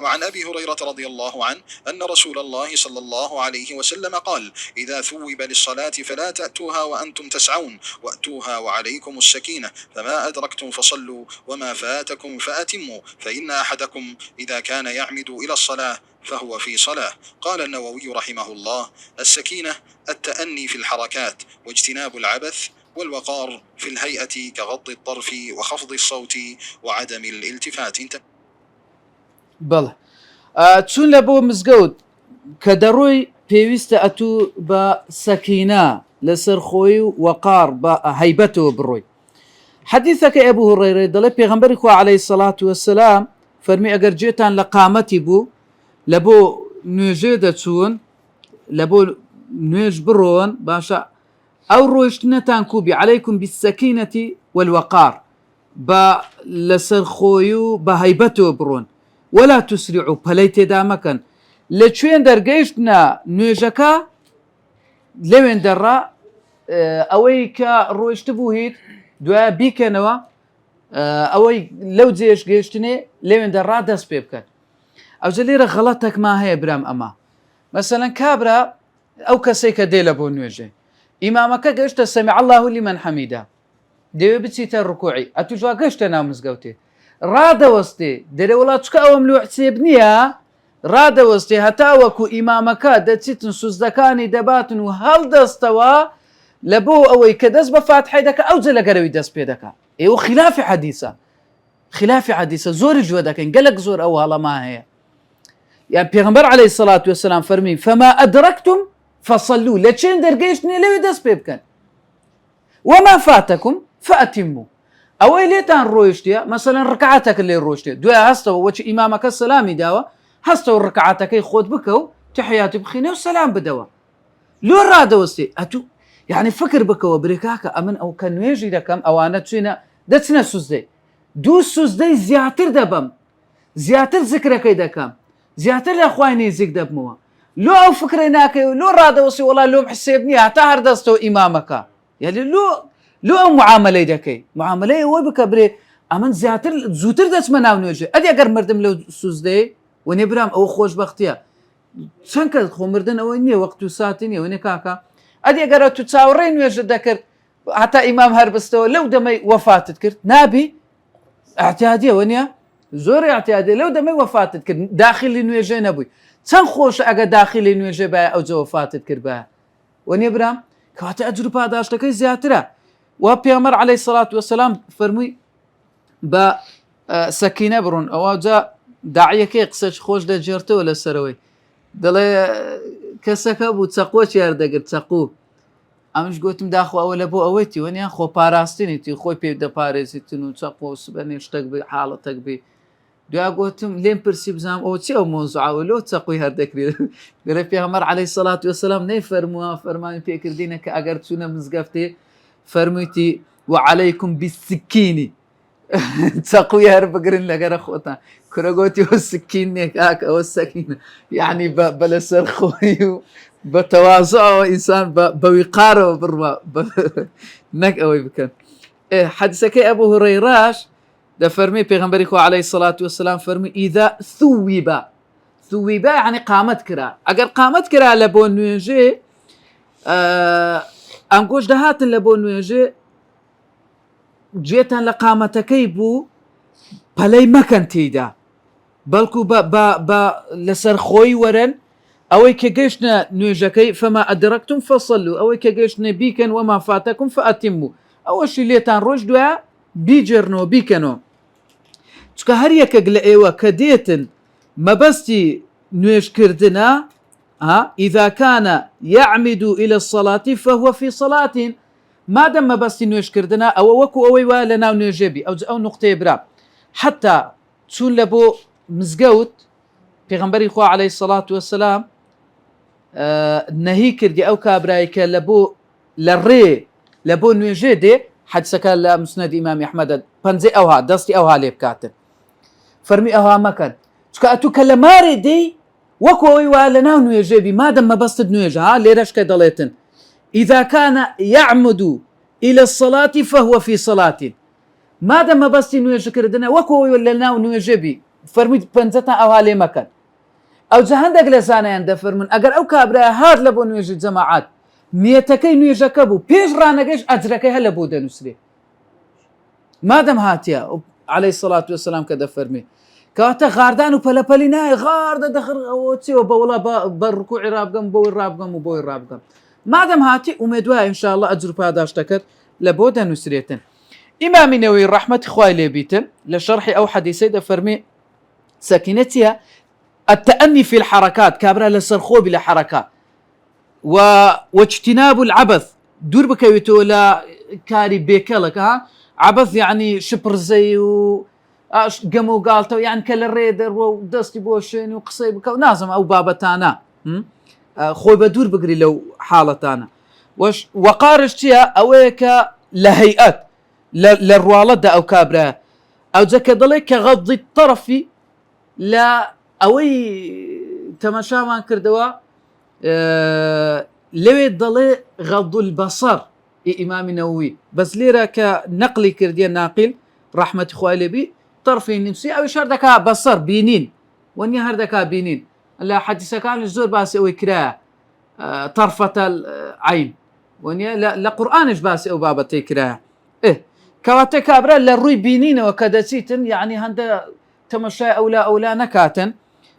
وعن أبي هريرة رضي الله عنه أن رسول الله صلى الله عليه وسلم قال: إذا ثوب للصلاة فلا تأتوها وأنتم تسعون، وأتوها وعليكم السكينة، فما أدركتم فصلوا وما فاتكم فأتموا، فإن أحدكم إذا كان يعمد إلى الصلاة فهو في صلاة. قال النووي رحمه الله: السكينة التأني في الحركات واجتناب العبث، والوقار في الهيئة كغض الطرف وخفض الصوت وعدم الالتفات. بەڵێ چون لە بۆ مزگەوت کە دەڕۆی پێویستە ئەتوو بە سەکینە لەسەر خۆی و وەقار بە هەیبەتەوە بڕۆی. حەدیثەکە ئەبوو هورەیرە دەڵێ پێغەمبەری خوا عەلەیهی سەڵات وەسەلام فەرمی ئەگەر جێتان لە قامەتی بوو لە بۆ نوێژێ دەچوون لە بۆ نوێژ بڕۆن باشە ئەو ڕۆیشتنەتان کوبی عەلەیکم بالسەکینەتی والوەقار بە لەسەر خۆی و بە هەیبەتەوە بڕۆن ولا تسرعوا پەلەی تێدا مەکەن لە کوێن دەرگەیشتنە نوێژەکە لەوێن دەڕا ئەوەی کە ڕۆیشت بوو هیت دوایە بیکەنەوە ئەوەی لەو جێش گەیشتنێ لەوێن دەڕا دەست پێ بکەن. ئەوجە لێرە غەڵەتێکما هەیە برام ئەمە مەسەلەن کابرا ئەو کەسەی کە دێ لە بۆ نوێژێ ئیمامەکە گەشتە سەمیع الله لیمەن حەمیدە دەوێ بچیتە ڕکوعی ئەتوژوا گەشتە ناو مزگەوتێ ڕادەوەستێ دەرێ وڵات چکە ئەوەم لۆ حسێب نییە ڕادەوەستێ هەتا وەکو ئیمامەکە دەچیتن سوزدەکانی دەباتن و هەڵدەستەوە لە بۆ ئەوەی کە دەست بە فاتحەی دەکە ئەوجە لە گەرەوی دەست پێ دەکا ئێوە خلافی حەدیثە زۆری جوە دەکەین گەلک زۆر ئەو هەڵەما هەیە. یان پێغەمبەر عەلەیهی سەڵات وەسەلام فەرمی فەما ئەدرەکتم فەصەلوو لە چێن دەرگەیشتنێ لەوێ دەست پێ بکەن وما فاتكم فأتموا ئەوەی لێتان ڕۆیشتە مەسەلەن ڕکعاتەکە لێ ڕۆشتێ دوای هەستەوە وەچ ئیمامەکە سەلامی داوە هەستەوە ڕکعاتەکەی خۆت بکە و تحیاتی بخینە و سەلام بدەوە لۆ ڕادەوەستێ ئەتوو یعنی فکر بکەوە برێکاکە ئەمن ئەو کە نوێژی دەکەم ئەوانە چوینە دەچنە سوزدەی دوو سوزدەی زیاتر دەبم زیاتر زیکرەکەی دەکەم زیاتر لە خوای نێزیک دەبمەوە لۆ ئەو فکرەی ناکەی و لۆ ڕادەوەستی وەڵا لۆم حسێب نییە هەتا هەردەستەوە ئیمامەکە یعنی لۆ ئەو معاملەی دەکەی معاملەی ئەوەی بکە برێ ئەمن زیاتر زووتر دەچمە ناو نوێژێ ئەدی ئەگەر مردم لەو سوزدەی وەنێ برام ئەوە خۆشبەختیە چەند کەس خۆمردن ئەوەی نییە وەقت و ساتی نییە وەنێ کاکە ئەدی ئەگەرە تو چاوەڕێی نوێژت دەکرد هەتا ئیمام هەربستەوە لەو دەمەی وەفاتت کرد نابی ئاعتیادیە وەنیە زۆر ئاعتیادێ لەو دەمەی وەفاتت کرد داخلی نوێژێ نەبووی چەند خۆشە ئەگە داخلی نوێژێ بایە ئەو جە وەفاتت کرد بە وەنێ برام کەواتە ئەجر و پاداشتەکەی زیاترە و پێغەمبەر عەلەیهی سەڵات وەسەلام فەرمووی بە سەکینە بڕۆن ئەوە جا داعیەکەی قسەش خۆش دەجێرتەوە لەسەرەوەی دەڵێ کەسەکە بوو چەقۆ یار دەگرت چەقوو ئەمش گوتم داخۆ ئەوە لە بۆ ئەوەیتی وەنیان خۆ پاراستنیتی خۆی پێ دەپارێزیتن و چەقۆ سبەنێ شتێک بێ حاڵەتێک بێ دوای گوتم لێم پرسی بزانم ئەو چی ئەو مۆزوعەوە لۆ چەقۆی هەردەکرێت گەرە پێغەمبەر عەلەیهی سەڵات وەسەلام نەیفەرمووە فەرمانی پێکردینە کە ئەگەر چوونە مزگەفتێ فەرموویتی وعەلەیکم بالسکینی چەقوی هەر بگرن لەگەرە خۆتان کورە گوتی ئەوە سکین نێک ئاکە ئەوە سەکینە یعنی بە لەسەر خۆی و بە تەوازوعەوە ئینسان بە ویقارەوە بڕوا نەک ئەوەی بکەن. حەدیثەکەی ئەبوو هورەیراش دەفەرمی پێغەمبەری خوا عەلەیهی سەڵات وەسەلام فەرمی ئیذا ثویبە یعنی قامەت کرا ئەگەر قامەت کرا لە بۆ نوێژێ ئەنگۆش دەهاتن لە بۆ نوێژێ جێتان لە قامەتەکەی بوو پەلەی مەکەن تێیدا بەڵکو بە لەسەر خۆی وەرن ئەوەی کە گەیشتنە نوێژەکەی فەما ئەدرەکتم فەصەلوو ئەوەی کە گەیشتنە بیکەن وەما فاتەکم فەئەتیموا ئەوەشی لێتان ڕۆژ دوایە بیجێڕنەوە بیکەنەوە چکە هەر یەکێک لە ئێوە کە دێتن مەبەستی نوێژکردنە إذا كان يعمد إلى الصلاة فهو في صلاة مادەم مەبەستی نوێژکردنە ئەوە وەکو ئەوەی وا لە ناو نوێژێبی ئەو نقطەیە برا حتا چوون لە بۆ مزگەوت پێغەمبەری خوا عەلەیهی سەڵات وەسەلام نەهی کردی ئەو کابرایی کە لە ڕێ لە بۆ نوێژێ دێ حەدیثەکە لە مسنەدی ئیمامی ئەحمەدە پەنجەی ئەوها دەستی ئەوها لێ بکاتن فەرمی ئەوها مەکەن چکە ئەتوو کە لە مارێ دەی وكوي ولنا نويجبي ما دام ما بس نويجها ليرش كدليتن إذا كان يعمد إلى الصلاة فهو في صلاة ما دام ما بس نويج كردنا وكوي ولنا نويجبي فرميت بنزتا أو هالي مكان أو جهندك لسانا يندفر من أجر أو كابرا هاد لبو نويج جماعات ميتكي نويج كبو بيش رانقش أجركي هلا بودا نسري ما دام هاتيا عليه الصلاة والسلام كذا فرمي كاتا غاردان وبلابلينا غارد دخل وتسي وبولا بركوع رابقم بوي رابقم وبوي رابقم ما دام هاتي ومدوا إن شاء الله أجر بهذا اشتكت لبودا نسريتن إمام نووي رحمة خوالي بيتن لشرح أو حديثي ده فرمي سكينتها التأني في الحركات كابرا لسرخو بلا حركات واجتناب العبث دور بكويتو لا كاري بيكلك ها عبث يعني شبر زي و قمو قالتو يعني كل الريدر ودستي بوشين وقصي نازم او بابتانا خوي بدور بقري لو حالتانا وقارشتيا اويك لهيئات للروالده او كابرا او زكدلك غض الطرف لا اوي تماشا ما كردوا لوي ضلي غض البصر إمام نووي بس ليرا كنقلي كرديا ناقل رحمة خوالي بي طرفين نفسي أو شردك بصر بينين وني هردك بينين لا حديث كان الزور باسي أو كرا طرفة العين وني لا قرآنش باسي أو بابا تكرا كواتك أبرا للروي بينين وكدسيتن يعني هندا تمشي أولا نكاتن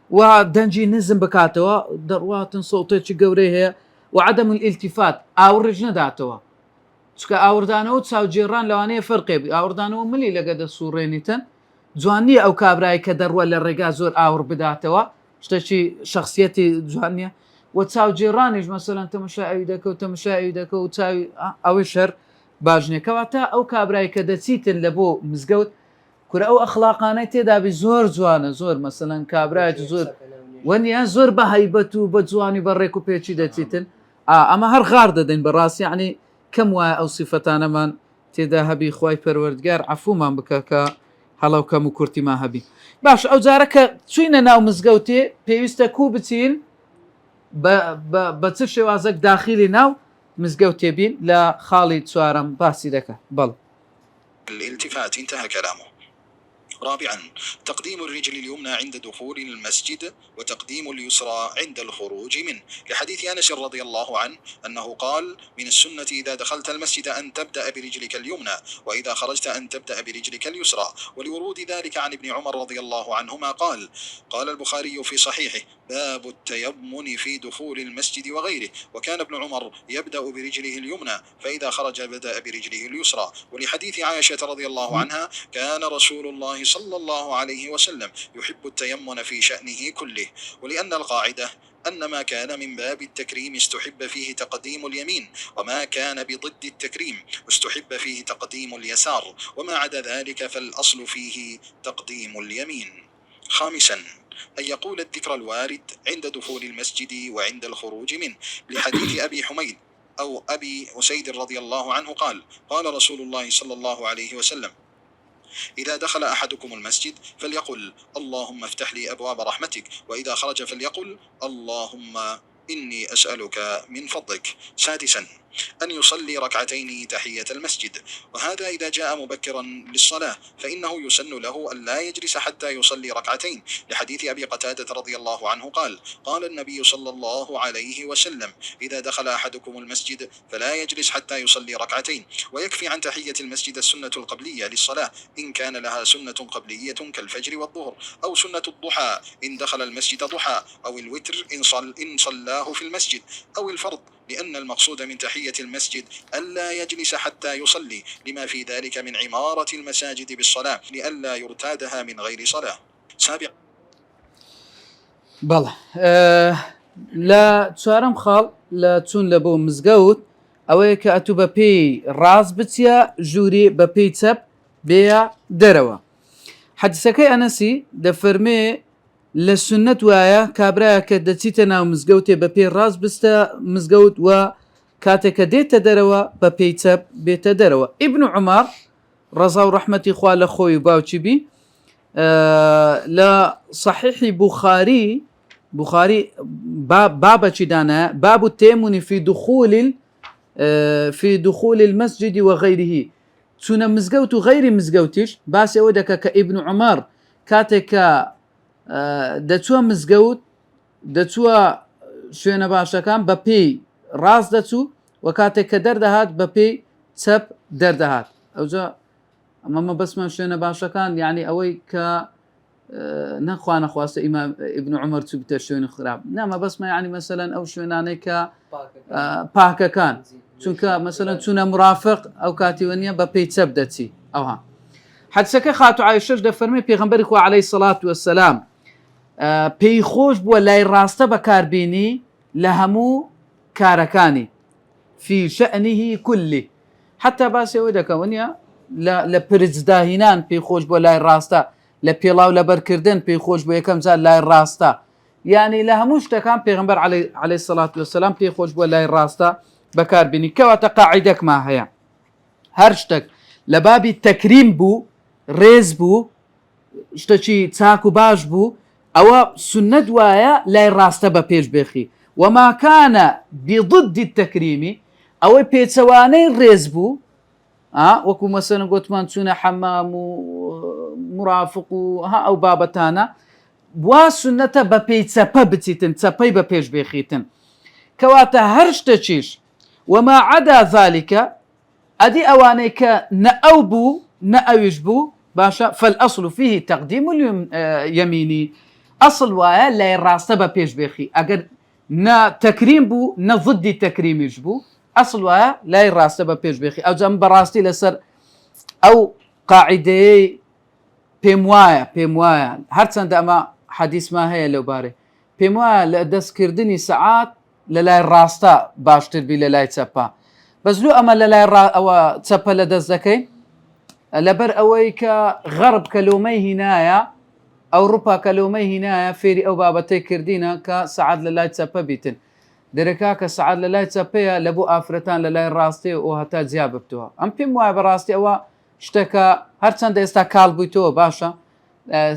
ودنجي نزم بكاتوا دروات صوتي قوريه وعدم الالتفات أورجنا داتوا شكا أوردانو تساو جيران لوانيه فرقي بي أوردانو ملي لقد السورينيتن جوانية أو كابراي كدروا للرقا زور أور بداتوا شتشي شخصيتي جوانية وتساو جيرانيش مثلا تمشا أيدك وتساوي أو الشر باجني كواتا أو كابراي كدسيتن لبو مزقوت كرا أو أخلاقاني تيدا بزور جوانا زور مثلا كابراي زور ونيا زور بهيبتو بجواني بريكو بيتشي دتيتن أما هر غاردة دين براس يعني كم أو صفتان من تيدا هبي خواي پروردگار عفو من بكاكا هلاو كم كورتي ما هبي باش أو جارك شوينا ناو مزقوتي بيوستا كوبتين بتصير شوازك داخلي ناو مزقوتي بين لا خالد سوارم باسي دكا بل الالتفات انتهى كلامه. رابعا تقديم الرجل اليمنى عند دخول المسجد وتقديم اليسرى عند الخروج منه لحديث أنس رضي الله عنه أنه قال من السنة إذا دخلت المسجد أن تبدأ برجلك اليمنى وإذا خرجت أن تبدأ برجلك اليسرى ولورود ذلك عن ابن عمر رضي الله عنهما قال البخاري في صحيحه باب التيمن في دخول المسجد وغيره وكان ابن عمر يبدأ برجله اليمنى فإذا خرج بدأ برجله اليسرى ولحديث عائشة رضي الله عنها كان رسول الله صلى الله عليه وسلم يحب التيمن في شأنه كله ولأن القاعدة أن ما كان من باب التكريم استحب فيه تقديم اليمين وما كان بضد التكريم استحب فيه تقديم اليسار وما عدا ذلك فالأصل فيه تقديم اليمين. خامسا أن يقول الذكر الوارد عند دخول المسجد وعند الخروج منه لحديث أبي حميد أو أبي أسيد رضي الله عنه قال رسول الله صلى الله عليه وسلم إذا دخل أحدكم المسجد فليقل اللهم افتح لي أبواب رحمتك وإذا خرج فليقل اللهم إني أسألك من فضلك. سادسا أن يصلي ركعتين تحية المسجد وهذا إذا جاء مبكرا للصلاة فإنه يسن له أن لا يجلس حتى يصلي ركعتين لحديث أبي قتادة رضي الله عنه قال النبي صلى الله عليه وسلم إذا دخل أحدكم المسجد فلا يجلس حتى يصلي ركعتين ويكفي عن تحية المسجد السنة القبلية للصلاة إن كان لها سنة قبلية كالفجر والظهر أو سنة الضحى إن دخل المسجد ضحى أو الوتر إن صلاه في المسجد أو الفرض لأن المقصود من تحية المسجد ألا يجلس حتى يصلي لما في ذلك من عمارة المساجد بالصلاة لألا يرتادها من غير صلاة. سابق بله لا تشارم خال لا تون لبو مزقوت أويك أتوبا بي راز بتيا جوري ببي تب بيا دروا حدثك أنسي دفرمي للسنة ويا كابرا كدتيتنا ومزقوتي ببي راز بستا مزقوت وكاتك ديت دروا ببي تب بيت دروا ابن عمر رضا ورحمة خوال خوي باوتشي بي لا صحيح بخاري بخاري باب دانا باب التيمم في دخول المسجد وغيره تسونا مزقوت وغير مزقوتش باس ودك كابن عمر كاتك دتوا مزقوت دتوا شوينا باشا كان ببي راس دتو وكاتك دردهات ببي تب دردهات اوجا اما بس ما شوينا باشا كان يعني اوي ك نخوانا خواست امام ابن عمر تبت شوين خراب نعم بس ما يعني مثلا او شويناني ك باكا كان چونکە مثلا چونە مرافق ئەو کاتیوەنیە بە پێی چەپ دەچی ئەوها حەدیسەکە خاتو عایشەش دەفەرمێ پێغەمبەری خوا عەلەیهی سەڵات وەسەلام پێی خۆش بووە لای ڕاستە بەکاربێنی لە هەموو کارەکانی فی شەئنیه کولی حتا باسی ئەوەی دەکەونیە لە پرجداهینان پێی خۆش بووە لای ڕاستە لە پێڵاو لەبەرکردن پێی خۆش بووە یەکەم جار لای ڕاستە یعنی لە هەموو شتەکان پێغەمبەر عەلەیهی سەڵات وەسەلام پێی خۆش بووە لای ڕاستە بەکاربێنی کەواتە قاعیدەکمان هەیە هەر شتێک لە بابی تەکریم بوو ڕێز بوو شتێکی چاک و باش بوو ئەوە سنەت وایە لای ڕاستە بە پێش بێخی وما كان بضد التكريم ئەوەی پێچەوانەی ڕێز بوو وەکو مەسەلەن گوتمان چوونە حەمام و مرافق و ئەو بابەتانە وا سنەتە بە پێی چەپە بچیتن چەپەی بە پێش بێخیتن کەواتە هەر شتێکیش وما عدا ذلك أدي أوانيك نأوبو نأويجبو باشا فالأصل فيه تقديم اليميني أصل وايا لا يراستبا بيش بيخي أجر نا تكريم بو نا ضد التكريم يجبو أصل وايا لا يراستبا بيش بيخي أو جنب راستي لسر أو قاعدة بيموايا هرتسان داما حديث ما هي لو باري بيموايا لدس كردني ساعات لەلای ڕاستە باشتر بی لەلای چەپە بەزلو ئەمە لەلای ئەوە چەپە لە دەست دەکەین لەبەر ئەوەی کە غەرب کەلۆمەی هینایە ئەوروپا کەلۆمەی هینایە فێری ئەو بابەتەی کردینە کە سەعات لەلای چەپە بیتن دەرەکا کە سەعات لەلای چەپەیە لە بۆ ئافرەتان لەلای ڕاستی و هەتا جیا ببتەوە ئەم پێم وایە بەڕاستی ئەوە شتێکە هەرچەندە ئێستا کاڵ بوویتەوە باشە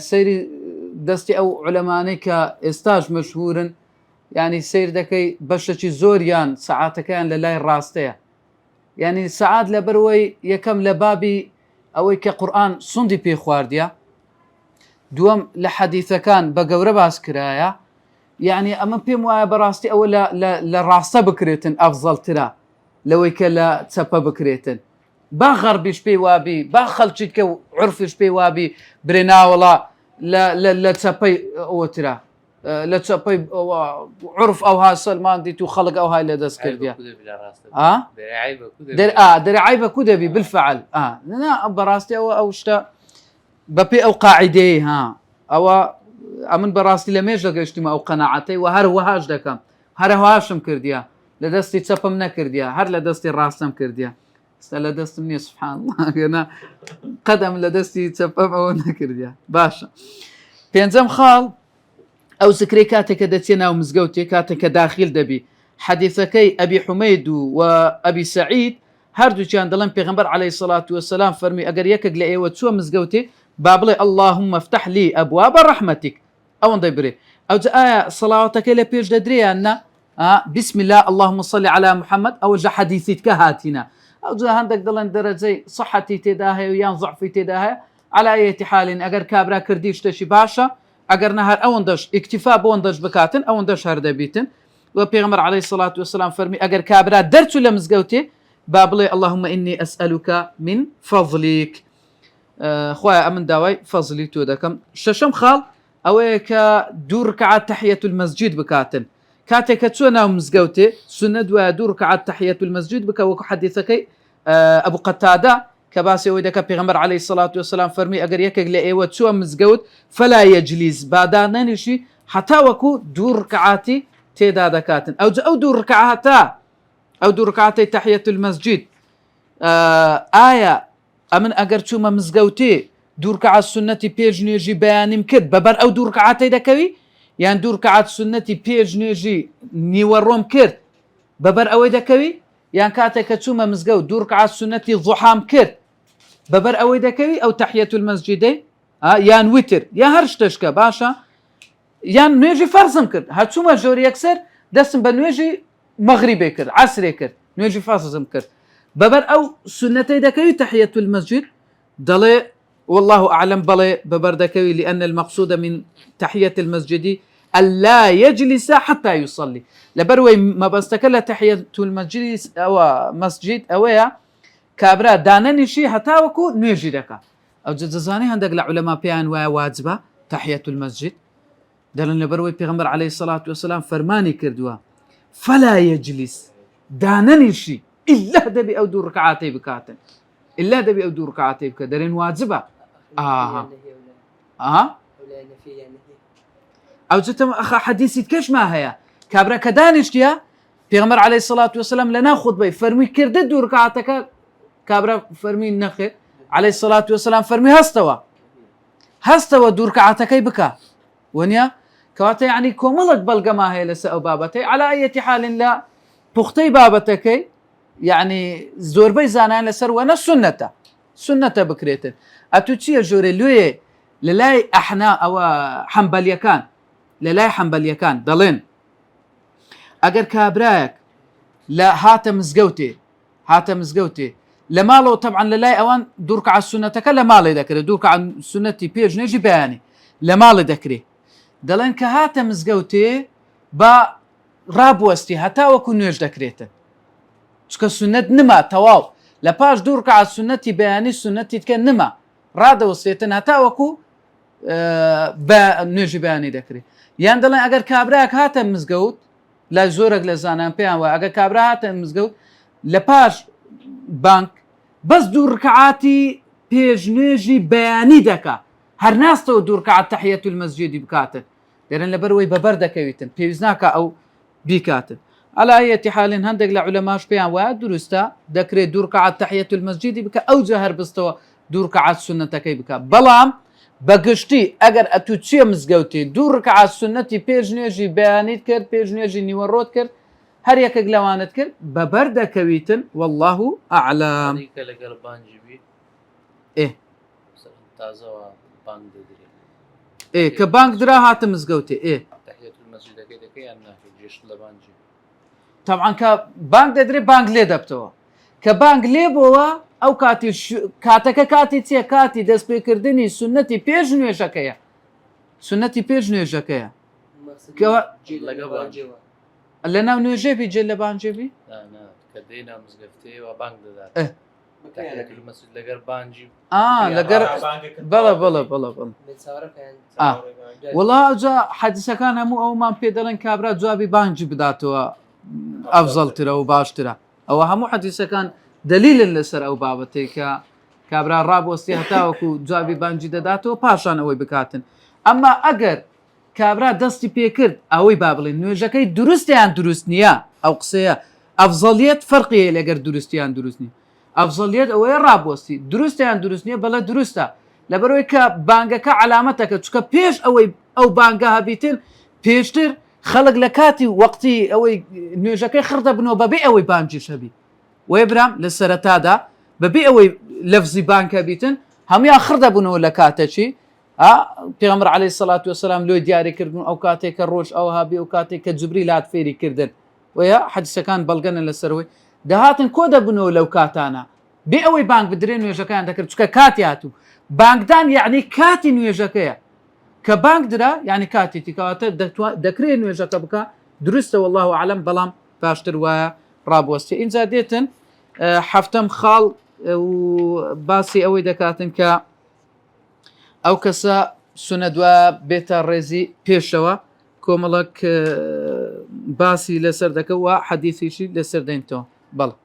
سەیری دەستی ئەو عولەمانەی کە ئێستاش مەشهورن يعني سير دكي بشتي زوريان ساعاتكان للاي راستيا يعني ساعات لبروي يكم لبابي او كقران صندي بي خوارديا دوم لحديث كان بقورة باس كرايا يعني اما بي موايا براستي او لا راستا بكريتن افضل ترى لو لا تسبب بكريتن با غربيش بي وابي با خلشيك عرفش بي وابي برنا ولا لا تسبي او ترى لا تسبي عرف او ها سلمان دي تو خلق او هاي لدس كرديا دري عيبه كدبي بالفعل لا براستي او شتا ببي او قاعده ها او امن براستي لميش دقشتي او قناعتي وهر وهاج دكم هر هاشم كرديا لدستي تسبم نكرديا هر لدستي راسم كرديا لدست مني سبحان الله انا قدم لدستي تسبم او نكرديا باشا بينزم خال أو سكري كاتك دتينا ومزقوتي كاتك داخل دبي حديثكي أبي حميد وأبي سعيد هردو كان دلن بيغمبر عليه الصلاة والسلام فرمي أقر يكك لأي وتسوى مزقوتي بابلي اللهم افتح لي أبواب رحمتك أو نضيبري أو جاء صلواتك إلى بيج ددري أن بسم الله اللهم صل على محمد أو جاء حديثك كهاتنا أو جاء عندك دلن درجي صحتي تداهي ويان ضعفي تداهي على أي حال أقر كابرا كرديش تشي باشا اگر نهار اوندش اكتفاء بوندش بكاتن اوندش هردا بيتن وبيغمر عليه الصلاة والسلام فرمي اگر كابرا درتو لمزقوتي بابلي اللهم اني اسألك من فضلك خويا امن داوي فضلي تو دكم ششم خال اويك دور ركعات تحية المسجد بكاتن كاتك تسونا مزقوتي سند ودور ركعات تحية المسجد بك وحديثك ابو قتادة كباسي ويدك بيغمبر عليه الصلاة والسلام فرمي أجر يكك لأيوة تسوى مزقود فلا يجلس بعدنا نشي حتى وكو دور ركعاتي تيدا دكاتن أو دور ركعاتا أو دور ركعاتي تحية المسجد آية أمن أجر تسوى مزقوتي دور ركعات سنتي بيج نيجي بيان مكد ببر أو دور ركعاتي دكوي يعني دور ركعات سنتي بيج نيجي نيوروم كرد ببر أوي دكوي يعني كاتك تسوما مزقود دور ركعات سنتي ضحام كرد ببر أوي دكوي أو تحية المسجد يان وتر يا هرشتشكا باشا یان نوێژی فەرزم کرد هەچوومە ژۆر یەکسەر دەستم بە نوێژی مەغریبێ کرد عەسرێ کرد نوێژی فەرزم کرد بەبەر ئەو سنەتەی دەکەوی تەحیەت المەسجد دەڵێ والله أعلم بەڵێ بەبەر دەکەوی لأن المقصود من تحية المسجد ألا يجلس حتى يصلي لبروي ما بستكل تحية المسجد أو مسجد أويا كابرا دانني شيء حتى وكو نيجي دكا أو جزاني عندك العلماء بيان واجبة تحية المسجد دلن لبروي پیغمبر عليه الصلاة والسلام فرماني كردوا فلا يجلس دانني شيء إلا دبي أو دور ركعاتي بكاتن إلا دبي أو دور ركعاتي بكاتن واجبة أو جتم أخا حديثي كيش ما هي كابرا كدانش كيا پیغمبر عليه الصلاة والسلام لنا خطبة فرمي كرد دور ركعاتك كابرا فرمي النخي عليه الصلاة والسلام فرمي هستوى دور ركعاتك بكا ونيا كواتا يعني كوملك بلغ ما هي لسأو بابتي على أي حال لا بختي بابتك يعني زوربي زانان لسر وانا سنة بكريتن أتوتشي جوري لوي للاي احنا او حنبليكان للاي حنبليكان ضلين اگر كابراك لا هات مزقوتي لمالو طبعا للاي اوان دورك على السنة لمالي ذكري دورك على سنتي بيج نيجي بياني لمالي ذكري ضلين كهات مزقوتي با رابوستي هتا وكو نيج ذكريته شكا السنة نما تواو لباش دورك على السنتي بياني سنتي كان نما راد وصيتن هتا وكو نوێژی بەیانی دەکرێت یان دەڵێن ئەگەر کابراک هاتە مزگەوت لە زۆرێک لە زانان پێیان وایە ئەگەر کابرا هاتە مزگەوت لە پاش بانک بەس دوو ڕکعاتی پێشنوێژی بەیانی دەکا هەر ناستەوە دوو ڕکعات تەحیەت المەسجدی بکاتن دەرێن لەبەرەوەی بەبەر دەکەویتن پێویست ناکە ئەو بیکاتن على أي حال هەندێک لە عولەماش پێیان وایە دروستە دەکرێت دوو ڕکعات تەحیەت المەسجدی بکە ئەوجا هەر بستەوە دوو ڕکعات سنەتەکەی بکە بەڵام بەگشتی ئەگەر ئەتو چیە مزگەوتی دوو ڕکعات سنەتی پێش نوێژی بەیانیت کرد پێش نوێژی نیوەڕۆت کرد هەر یەکێک لەوانت کرد بەبەر دەکەویتن والله أعلم لەگەڵ بانگی بی تازەوە بانگ دەدرێت کە بانگ درا هاتە مزگەوتێ تحیەت المەسجدەکەی دەکەی یان ناکەی جێشت لە بانگی طبعا کە بانگ دەدرێت بانگ لێ دەبتەوە کە بانگ لێ بۆوە ئەو کاتی کاتەکە کاتی چیە کاتی دەستپێکردنی سنەتی پێش نوێژەکەیە سنەتی پێش نوێژەکەیە لە ناو نوێژێبی جێ لە بانجێبی کە دێنا مزگەفتەوە بانگ دەدات المەسجد لەگەر بانگی لەگەر بەڵە وەڵا ئەوجا حەدیسەکان هەموو ئەومان پێ دەڵێن کابرا جوابی بانگی بداتەوە ئەفزەڵترە و باشترە ئەوە هەموو حەدیسەکان دلیل لەسەر ئەو بابەتەی کە کابرا ڕابوەستی هەتاوەکو جوابی بانگی دەداتەوە پاشان ئەوەی بکاتن ئەمما ئەگەر کابرا دەستی پێکرد ئەوەی با بڵێن نوێژەکەی دروستیان دروست نییە ئەو قسەیە ئەفزەڵیەت فەرقیە لەگەر دروستیان دروست نییە ئەفزەڵیەت ئەوەیە ڕابوەستی دروستیان دروست نییە بەڵێ دروستە لەبەرەوەی کە بانگەکە علامەتەکە چکە پێش ئەوەی ئەو بانگە هەبیتن پێشتر خەڵک لە کاتی وەقتی ئەوەی نوێژەکەی خڕدە بنەوە بەبێ ئەوەی بانگی شەبی وێبرام لە سەرەتادا بەبێ ئەوەی لەفزی بانکە بیتن هەمویان خڕدە بوونەوە لە کاتەچی پێغەمبەر عەلەیهی سەڵات وەسەلام لۆی دیاریکردن ئەو کاتێک کە ڕۆژ ئەو هابی ئەو کاتێک کە جوبریل هات فێری کردن وەیە حەدیسەکان بەڵگەنە لەسەرەوەی دەهاتن کۆ دەبنەوە لەو کاتانە بێ ئەوەی بانگ بدرێ نوێژەکەیان دەکرد چکە کاتی هاتوو بانگدان یعنی کاتی نوێژەکەیە کە بانگ درا یعنی کاتی تیکەواتە دەکرێت نوێژەکە بکە دروستە والله أعلم بەڵام باشتر وایە ڕابوەستی ئینجا دێتن حەفتەم خاڵ و باسی ئەوەی دەکاتن کە ئەو کەسە سونە دووە بێتە ڕێزی پێشەوە کۆمەڵک باسی لەسەر دەکە و حەدیثیشی لەسەر دەینەوە بەڵێ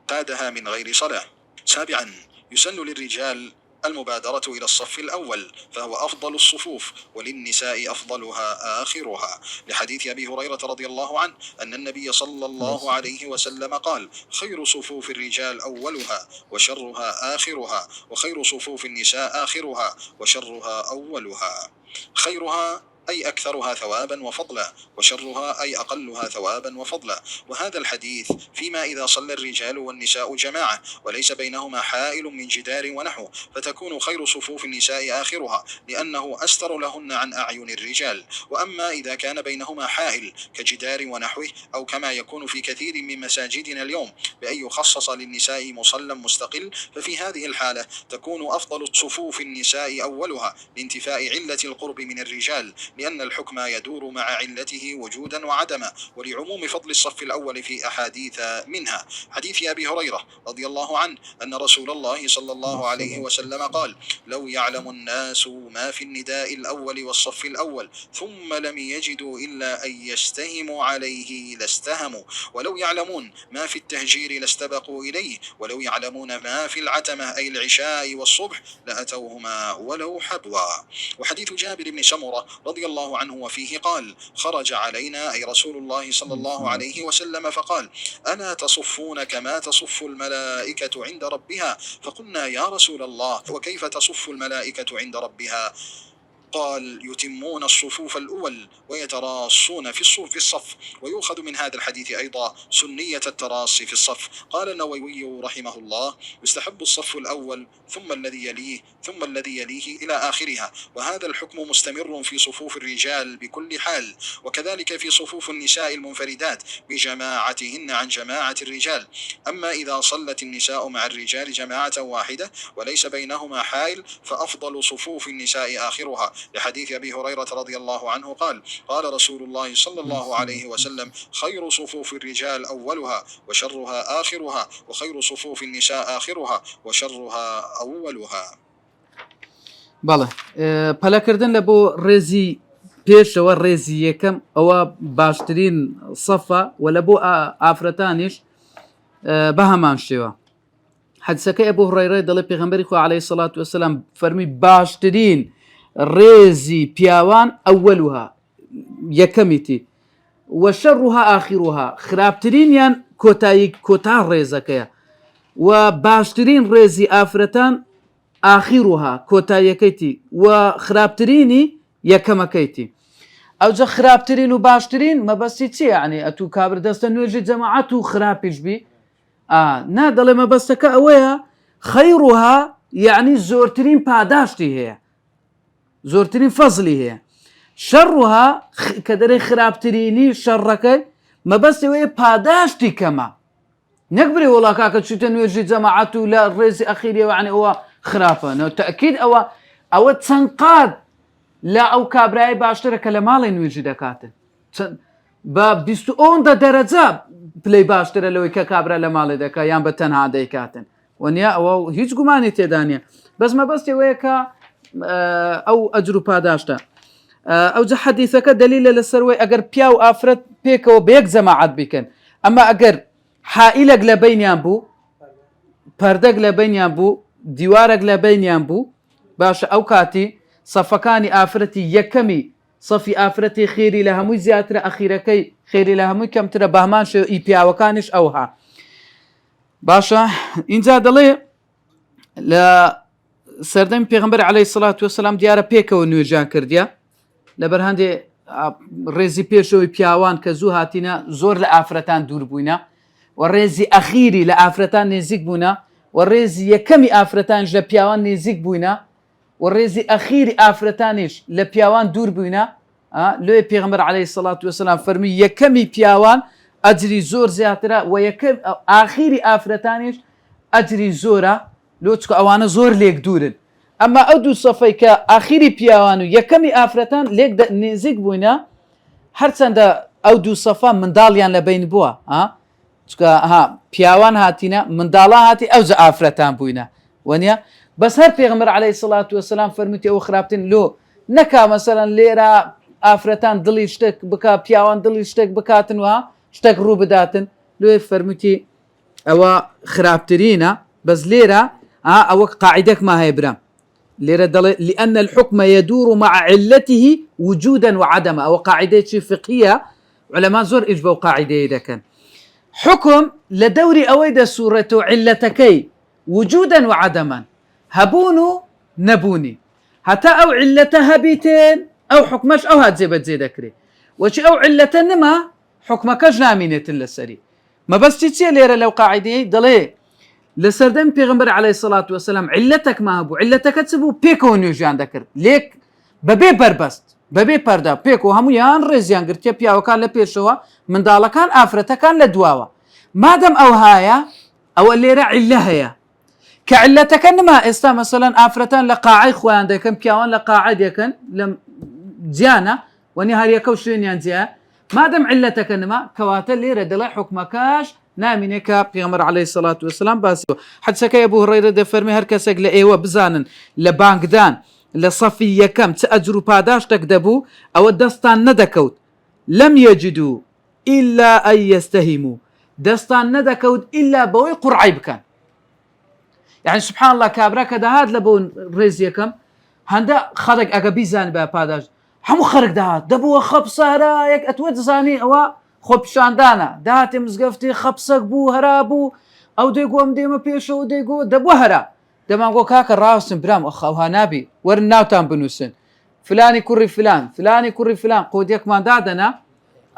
قادها من غير صلاة. سابعا يسن للرجال المبادرة إلى الصف الأول فهو أفضل الصفوف وللنساء أفضلها آخرها لحديث أبي هريرة رضي الله عنه أن النبي صلى الله عليه وسلم قال خير صفوف الرجال أولها وشرها آخرها وخير صفوف النساء آخرها وشرها أولها. خيرها أي أكثرها ثوابا وفضلا، وشرها أي أقلها ثوابا وفضلا. وهذا الحديث فيما إذا صلى الرجال والنساء جماعة وليس بينهما حائل من جدار ونحو، فتكون خير صفوف النساء آخرها لأنه أستر لهن عن أعين الرجال. وأما إذا كان بينهما حائل كجدار ونحوه، أو كما يكون في كثير من مساجدنا اليوم بأن يخصص للنساء مصلى مستقل، ففي هذه الحالة تكون أفضل صفوف النساء أولها لانتفاء علة القرب من الرجال، لأن الحكم يدور مع علته وجودا وعدما، ولعموم فضل الصف الأول في أحاديث منها حديث أبي هريرة رضي الله عنه أن رسول الله صلى الله عليه وسلم قال: لو يعلم الناس ما في النداء الأول والصف الأول ثم لم يجدوا إلا أن يستهموا عليه لاستهموا، ولو يعلمون ما في التهجير لاستبقوا إليه، ولو يعلمون ما في العتمة أي العشاء والصبح لأتوهما ولو حبوا. وحديث جابر بن سمرة رضي الله عنه وفيه قال: خرج علينا أي رسول الله صلى الله عليه وسلم فقال: ألا تصفون كما تصف الملائكة عند ربها؟ فقلنا: يا رسول الله، وكيف تصف الملائكة عند ربها؟ قال: يتمون الصفوف الأول ويتراصون في الصف. ويؤخذ من هذا الحديث أيضا سنية التراصي في الصف. قال النووي رحمه الله: يستحب الصف الأول ثم الذي يليه ثم الذي يليه إلى آخرها، وهذا الحكم مستمر في صفوف الرجال بكل حال، وكذلك في صفوف النساء المنفردات بجماعتهن عن جماعة الرجال. أما إذا صلت النساء مع الرجال جماعة واحدة وليس بينهما حائل فأفضل صفوف النساء آخرها، لحديث أبي هريرة رضي الله عنه قال: قال رسول الله صلى الله عليه وسلم: خير صفوف الرجال أولها وشرها آخرها، وخير صفوف النساء آخرها وشرها أولها. بەڵێ پەلەکردن لە بۆ ڕێزی پێشەوە ڕێزی یەکەم ئەوە باشترین سەفە و لە بۆ ئافرەتانیش بە هەمان شێوە. حەدیسەکەی ئەبوو هورەیرە دەڵێ پێغەمبەری خوا عەلەیهی سەڵات وەسەلام فەرمی باشترین ڕێزی پیاوان ئەوەلوها یەکەمیتی وەشەڕوها ئاخیروها خراپترینیان کۆتا ڕێزەکەیە و باشترین ڕێزی ئافرەتان ئاخیروها کۆتاییەکەیتی و خراپترینی یەکەمەکەیتی. ئەوجە خراپترین و باشترین مەبەستی چی؟ یعنی ئەتوو کابر دەستە نوێژی جەماعەت و خراپیش بی؟ نا دەڵێ مەبەستەکە ئەوەیە خەیڕوها یعنی زۆرترین پاداشتی هەیە، زۆرترین فەزلی هەیە. شەڕوها کە دەرێ خراپترینی شەڕەکەی مەبەستەوەیە پاداشتی کەمە، نەک برێ وەڵا کاکە چوتە نوێژی جەماعەت و لە ڕێزی ئەخیریەوە یعنی ئەوە خراپە. تەئکید ئەوە چەند قات لە ئەو کابرای باشترە کە لە ماڵی نوێژی دەکاتن، بە 20 دەرەجە پلەی باشترە لەوەی کە کابرا لە ماڵی دەکات یان بە تەنها دەیکاتن. وەنیا ئەوە هیچ گومانی تێدا نیە، بەس مەبەستەوەیە کە ئەو ئەجر و پاداشتە. ئەوجە حەدیثەکە دەلیلە لەسەرەوەی ئەگەر پیا و ئافرەت پێکەوە بە یەک جەماعەت بیکەن، ئەمە ئەگەر حائیلێک لە بینیان بوو، پەردەک لە بینیان بوو، دیوارێک لە بینیان بوو، باشە ئەو کاتی سەفەکانی ئافرەتی یەکەمی سەفی ئافرەتی خێری لە هەمووی زیاترە، ئەخیرەکەی خێری لە هەمووی کەمترە، بە هەمان شێوە ئی پیاوەکانیش ئەوها. باشە ئینجا دەڵێ لە سەردەمی پێغەمبەر عەلەیهی سەڵات وەسەلام دیارە پێکەوە نوێژیان کردیە، لەبەر هەندێ ڕێزی پێشەوەی پیاوان کە زوو هاتینە زۆر لە ئافرەتان دوور بووینە و ڕێزی ئەخیری لە ئافرەتان نێزیک بوونە و ڕێزی یەکەمی ئافرەتانش لە پیاوان نێزیک بووینە و ڕێزی ئەخیری ئافرەتانیش لە پیاوان دوور بووینە. لێ پێغەمبەر عەلەیهی سەڵات وەسەلام فەرمی یەکەمی پیاوان ئەجری زۆر زیاترە و یەکەم ئاخیری ئافرەتانیش ئەجری زۆرە، لۆ چکە ئەوانە زۆر لێک دوورن. ئەمما ئەو دوو سەفەی کە ئاخیری پیاوان و یەکەمی ئافرەتان لێک نێزیک بووینە، هەرچەندە ئەو دوو سەفا منداڵیان لە بین بووە، چکە پیاوان هاتینە منداڵان هاتی ئەوجە ئافرەتان بووینە وەنیە. بەس هەر پێغەمبەر عەلەیهی سەڵات وەسەلام فەرموویەوە ئەوە خراپترین لۆ نەکا مەسەڵەن لێرە ئافرەتان دڵی شتێک بکا، پیاوان دڵی شتێک بکاتن وە شتێک ڕوو بداتن، لێ فەرمووی ئەوە خراپترینە. بەس لێرە ئەوە قاعیدەکما هەیە برام، لێرە دەڵێ لأن الحكم يدور مع علته وجودا وعدما، ئەوە قاعیدەیەکی فقهیە، علەما زۆر ئیش بەو قاعیدەیە دەکەن. حکم لە دەوری ئەوەی دەسوورێتەوە علەتەکەی وجودا وعدما، هەبوون و نەبوونی، هەتا ئەو علەتە هەبیتێن ئەو حکمەش ئەو هات جێبەجێ دەکرێت وەچی ئەو علەتە نەما حکمەکەش نامینێتن لەسەری مەبەستی چیە لێرە لەو قاعیدەیە دەڵێ لەسەردەمی پێغەمبەر عەلەیهی سەڵات وەسەلام علەتێک ما هەبوو علەتەکە چ بوو پێکەوە نوێژیان دەکرد لێک بەبێ بربەست بەبێ پەردا پێکەوە هەموویان ڕێزیان گرتە پیاوەکان لە پێشەوە منداڵەکان ئافرەتەکان لە دواوە مادەم ئەو هایە ئەوە لێرە علە هەیە کە علەتەکە نما ئێستا مەسەلەن ئافرەتان لە قاعەی خۆیان دەکەن پیاوان لە قاعە دەکەن لە جیانە وەنی هەریەکە و شوێنیان جیە مادەم علەتەکە نما کەواتە لێرە دەڵێ حکمەکەش نامینێ کە پێغەمبەر عەلەیهی سەڵات وەسەلام باسیەوە حەدیسەکەی ئەبوو هورەیرە دەفەرمێ هەر کەسێک لە ئێوە بزانن لە بانگدان لە سەفی یەکەم چ ئەجر و پاداشتێک دەبوو ئەوە دەستان نەدەکەوت لەم یەجدوا ئیلا ئەن یەستەهیموا دەستان نەدەکەوت ئیلا بەوەی قورعی بکەن يعني سبحان الله كابرا كدهات لبون ريز يكم هندا خرج أجا بيزان بها باداش همو خرج دهات دبوا خبصة هرايك أتود زاني أو خبشان دانا دهات مزقفتي خبصك بو هرابو أو ديقو أم ديما بيشو ديقو دبوا هرا دما نقول كاك الراوسن برام أخوها نبي ورناو تام بنوسن فلاني كوري فلان فلاني كوري فلان قوديك ما دادنا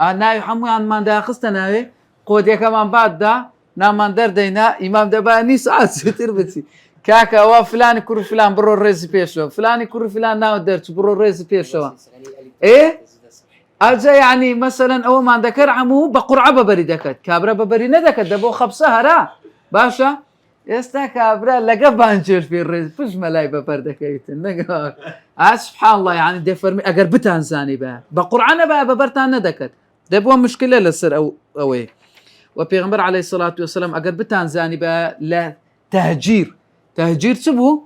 ناي حمو عن ما داخستنا قوديك ما بعد دا نامان دەردەینا ئیمام دەبانی سعات زووتر بچی کاکە ئەوە فلانی کوڕی فلان بڕۆ ڕێزی پێشەوە فلانی کوڕی فلان ناوە دەرچ بڕۆ ڕێزی پێشەوە ئەجا یعنی مەسەلەن ئەوەمان دەکەر هەموو بە قورعە بەبەری دەکەت کابرا بەبەری نەدەکەت دەبۆ خەبسە هەرا باشە ئێستا کابرا لەگە بانجێش پێ ڕێز پش مەلای بەبەر دەکەیتن سبحان الله یعنی دەفەرمی ئەگەر بتانزانی بە قورعە نەبا بەبەرتان نەدەکەت دەبووە مشکلە لەسەر ئەوەی وبيغمبر عليه الصلاة والسلام أقر بتان زاني بقى لا تهجير تبو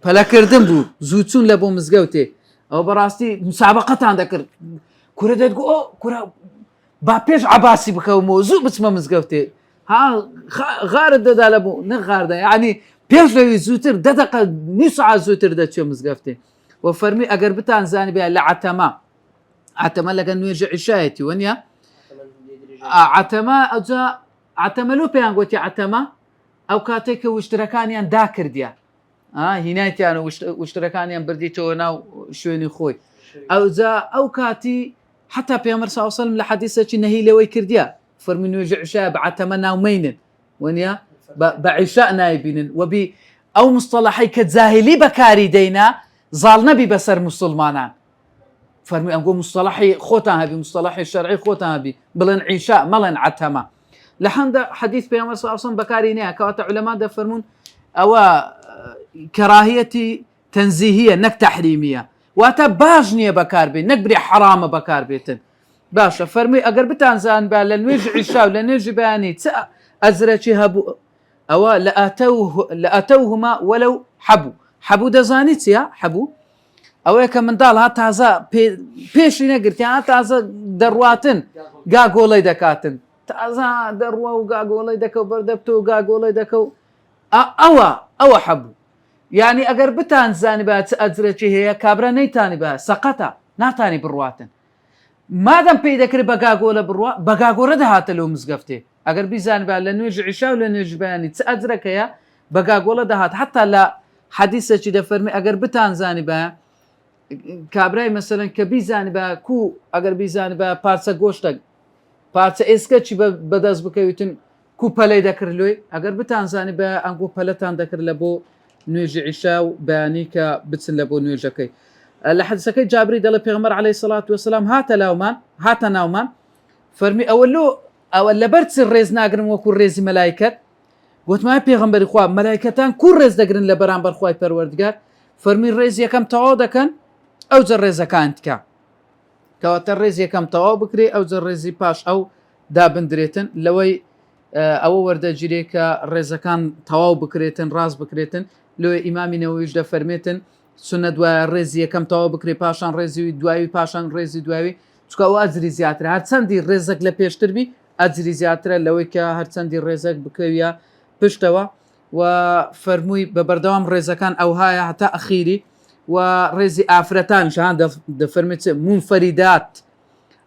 فلا كردن بو زوتون لبو مزقوتي أو براستي مسابقة عندك كرة تقول أو كرة بابيش عباسي بكو موضوع بسمة مزقوتي ها غارد ده لبو نغارده يعني بيش لو زوتر دقيقة نص زوتر ده شو مزقوتي وفرمي أقر بتان زاني بقى عتما لقى يرجع عشايتي ونيا عتما ئەوجا عتەمەلو پێیان گوتی عتەمە ئەو کاتێک کە وشترەکانیان داکردیا هینایتیان وشترەکانیان بردیتەوە ناو شوێنی خۆی ئەوجا ئەو کاتی حتا پێغەمبەر صلی الله علیه و سلم لە حەدیثێکی نەهی لەوەی کردیا فەرمی نوێژی عشا بە عتەمە ناومەینن وەنیا بە عیشا نایبینن وەبی ئەو مستەڵەحەی کە جاهیلی بەکاری دەینا زاڵ نەبی بەسەر موسڵمانان فرمي أقول مصطلحي خوتها هبي مصطلحي الشرعي خوتها هبي بلن عشاء ملن عتمة لحد حديث بيامر صلى الله عليه وسلم بكارينيها كوات علماء دفرمون أو كراهية تنزيهية نك تحريمية واتا باجنية بكار بي نكبري حرام بكار بيتن باشا فرمي أقر بتانزان با لنويج عشاء ولنويج بياني أزرتي هبو أو لأتوهما ولو حبو دزانيتيا حبو ئەوەیە کە منداڵ تازە پێشی نەگرتیان تازە دەڕواتن گاگۆڵی دەکاتن تازە دەڕوە و گاگۆڵی دەکەوت بەردەبتە و گاگۆڵی دەکەوت ئەوە حەبوو یعنی ئەگەر بتانزانی بە چ ئەجرێکی هەیە کابرا نەیتانی بە سەقەتە ناتانی بڕواتن مادەم پێی دەکرێت بە گاگۆلە بڕوە بە گاگۆرە دەهاتە لەو مزگەفتێ ئەگەر بیزانی بە لە نوێژ عیشا و لە نوێژ بەیانی چ ئەجرەکەیە بە گاگۆڵە دەهات حتا لە حەدیثێکی دەفەرمی ئەگەر بتانزانی بە کابرای مەسەلەن کە بیزانی بە کو ئەگەر بیزانی بە پارچە گۆشتە پارچە ئێسکەچی بەدەست بکەویتن کو پەلەی دەکرد لۆی ئەگەر بتانزانی بە ئەنگۆ پەلەتان دەکرد لە بۆ نوێژی عیشا و بەیانی کە بچن لە بۆ نوێژەکەی لە حەدیثەکەی جابری دەڵێ پێغەمبەر عەلەیهی سەڵات وەسەلام هاتە ناومان فەرمی ئەوە لەبەر چ ڕێز ناگرن وەکو ڕێزی مەلایکەت گوتمای پێغەمبەری خوا مەلایکەتان کو ڕێز دەگرن لە بەرامبەر خوای پەروەردگار فەرمی ڕێز یەکەم تەواو دەکەن ئەو جە ڕێزەکان تکە کەواتە ڕێز یەکەم تەواو بکرێ ئەو جە ڕێزی پاش ئەو دابدرێتن لەوەی ئەوە وەردەگیرێ کە ڕێزەکان تەواو بکرێتن ڕاست بکرێتن لەوەی ئیمامی نەوەویش دەفەرمێتن سنە دوایە ڕێزی یەکەم تەواو بکرێ پاشان ڕێزی دوایی پاشان ڕێزی دوایی چکە ئەو ئەجری زیاترە هەرچەندی ڕێزەک لە پێشتربی ئەجری زیاترە لەوەی کە هەرچەندی ڕێزەک بکەویە پشتەوە و فەرمووی بە بەردەوام ڕێزەکان ئەو هایە هەتا ئەخیری و ڕێزی ئافرەتان شان دەفەرمێت منفەریدات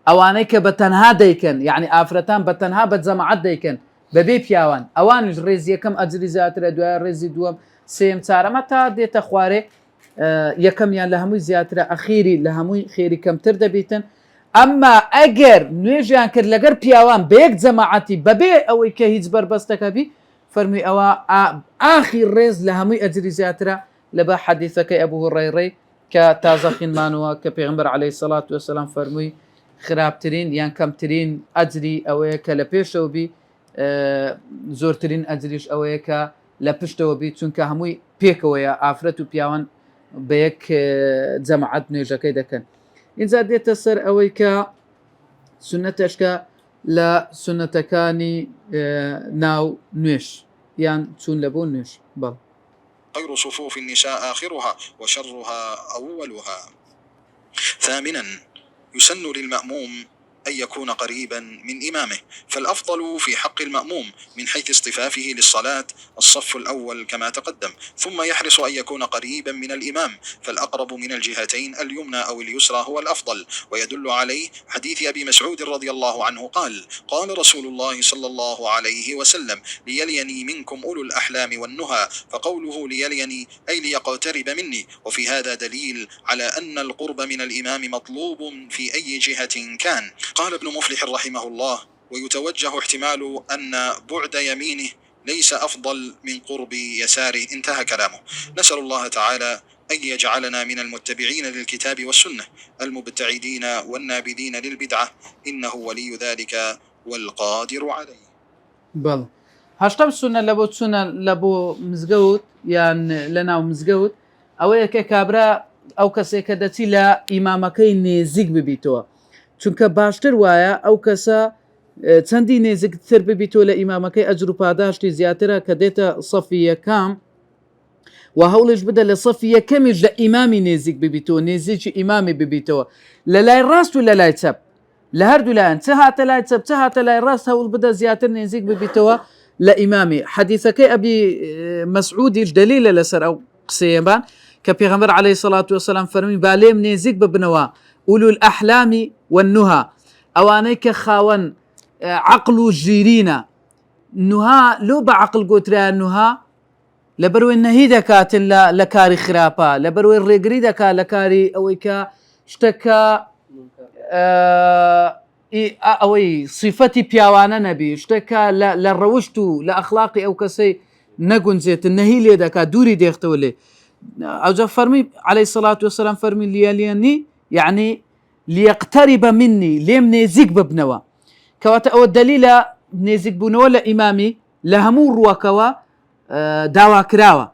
ئەوانەی کە بە تەنها دەیکەن یعنی ئافرەتان بە تەنها بە جەماعەت دەیکەن بەبێ پیاوان ئەوانش ڕێزی یەکەم ئەجری زیاترە دوای ڕێزی دووەم سێم چارەمە تا دێتە خوارێ یەکەمیان لە هەمووی زیاترە ئەخیری لە هەمووی خێری کەمتر دەبیتن ئەمما ئەگەر نوێژیان کرد لەگەر پیاوان بە یەک جەماعەتی بەبێ ئەوەی کە هیچ بربەستەکە بی فەرمی ئەوە ئاخیر ڕێز لە هەمووی ئەجری زیاترە لەبە حەدیثەکەی ئەبوو هورەیرەی کە تازە خوێنمانەوە کە پێغەمبەر عەلەیهی سەڵات وەسەلام فەرمووی خراپترین یان کەمترین ئەجری ئەوەیە کە لە پێشەوە بی زۆرترین ئەجریش ئەوەیە کە لە پشتەوە بی چونکە هەمووی پێکەوەیە ئافرەت و پیاوان بە یەک جەماعەت نوێژەکەی دەکەن اینجا دێتە سەر ئەوەی کە سونەتەشکە لە سونەتەکانی ناو نوێش یان چوون لە بۆ نوێش بەڵ خير صفوف النساء آخرها وشرها أولها. ثامنا يسن للمأموم أن يكون قريبا من إمامه، فالأفضل في حق المأموم من حيث اصطفافه للصلاة الصف الأول كما تقدم، ثم يحرص أن يكون قريبا من الإمام، فالأقرب من الجهتين اليمنى أو اليسرى هو الأفضل. ويدل عليه حديث أبي مسعود رضي الله عنه قال: قال رسول الله صلى الله عليه وسلم: ليليني منكم أولو الأحلام والنهى، فقوله ليليني أي ليقترب مني. وفي هذا دليل على أن القرب من الإمام مطلوب في أي جهة كان. قال ابن مفلح رحمه الله: ويتوجه احتمال أن بعد يمينه ليس أفضل من قرب يساره. انتهى كلامه. نسأل الله تعالى أن يجعلنا من المتبعين للكتاب والسنة المبتعدين والنابذين للبدعة، إنه ولي ذلك والقادر عليه. بەڵ هەشتم سونە لە بۆ چوونە لە بۆ مزگەوت یان لە ناو مزگەوت ئەوەیە کە کابرا ئەو کەسێک کە دەچی لە ئیمامەکەی نێزیک ببیتەوە چونکە باشتر وایە ئەو کەسە چەندی نێزیکتر ببیتەوە لە ئیمامەکەی ئەجر و پاداشتی زیاترە کە دێتە سەفی یەکەم و هەوڵش بدە لە سەفی یەکەمیش لە ئیمامی نێزیک ببیتەوە نێزیکی ئیمامی ببیتەوە لە لای ڕاست و لە لای چەپ لە هەردوو لایەن چه هاتە لای چەپ چه هاتە لای ڕاست هەوڵ بدە زیاتر نێزیک ببیتەوە لە ئیمامی حەدیثەکەی ئەبی مەسعودیش دەلیلە لەسەر ئەو قسەیەمان کە پێغەمبەر عەلەیهی سەڵات وەسەلام فەرمی با لێم نێزیک ببنەوە ئولو الأحلام والنهى ئەوانەی کە خاوەن عقل و ژیرینە نوها لۆ بە عقل گۆترایان نوها لەبەرەوەی نەهی دەکاتن لە کاری خراپە لەبەرەوەی ڕێگری دەکات لە کاری ئەوەی کە شتەکە ئەوەی صیفەتی پیاوانە نەبی شتێکە لە ڕەوشت و لە ئەخلاقی ئەو کەسەی نەگونجێتن نەهی لێ دەکات دووری دێختەوە لێ ئەوجا فەرمی عەلەیهی سەڵات وەسەلام فەرمی لیەلیەنی یعنی لیەقتەریبە منی لێم نێزیک ببنەوە کەواتە ئەوە دەلیلە نێزیک بوونەوە لە ئیمامی لە هەموو ڕووەکەوە داوا کراوە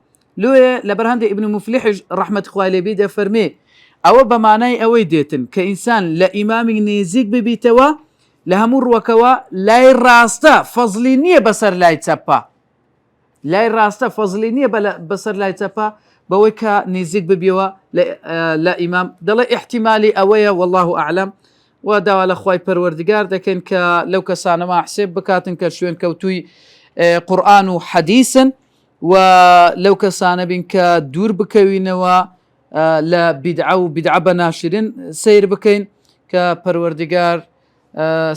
لۆیە لەبەر هەندێک ئیبن موفلیحش ڕەحمەت خوای لێ بی دەفەرمێ ئەوە بەمانای ئەوەی دێتن کە ئینسان لە ئیمامی نێزیک ببیتەوە لە هەموو ڕووەکەوە لای ڕاستە فەزلی نییە بەسەر لای چەپە لای ڕاستە فەزلی نییە بەسەر لای چەپە بەوەی کە نێزیک ببیەوە لە ئیمام دەڵێ احتیمالی ئەوەیە والله ئەعلەم و داوا لە خوای پەروەردگار دەکەن کە لەو کەسانەوە حسێب بکاتن کە شوێن کەوتووی قورئان و حەدیثن و لەو کەسانە بین کە دوور بکەوینەوە لە بیدعە و بیدعە بە ناشرین سیر بکەین کە پەروەردگار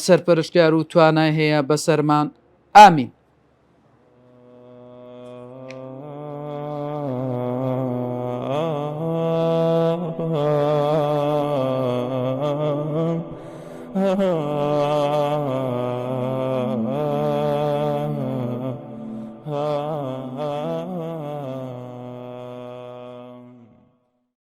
سەرپەرشتیار و توانای هەیە بەسەرمان ئامین. Oh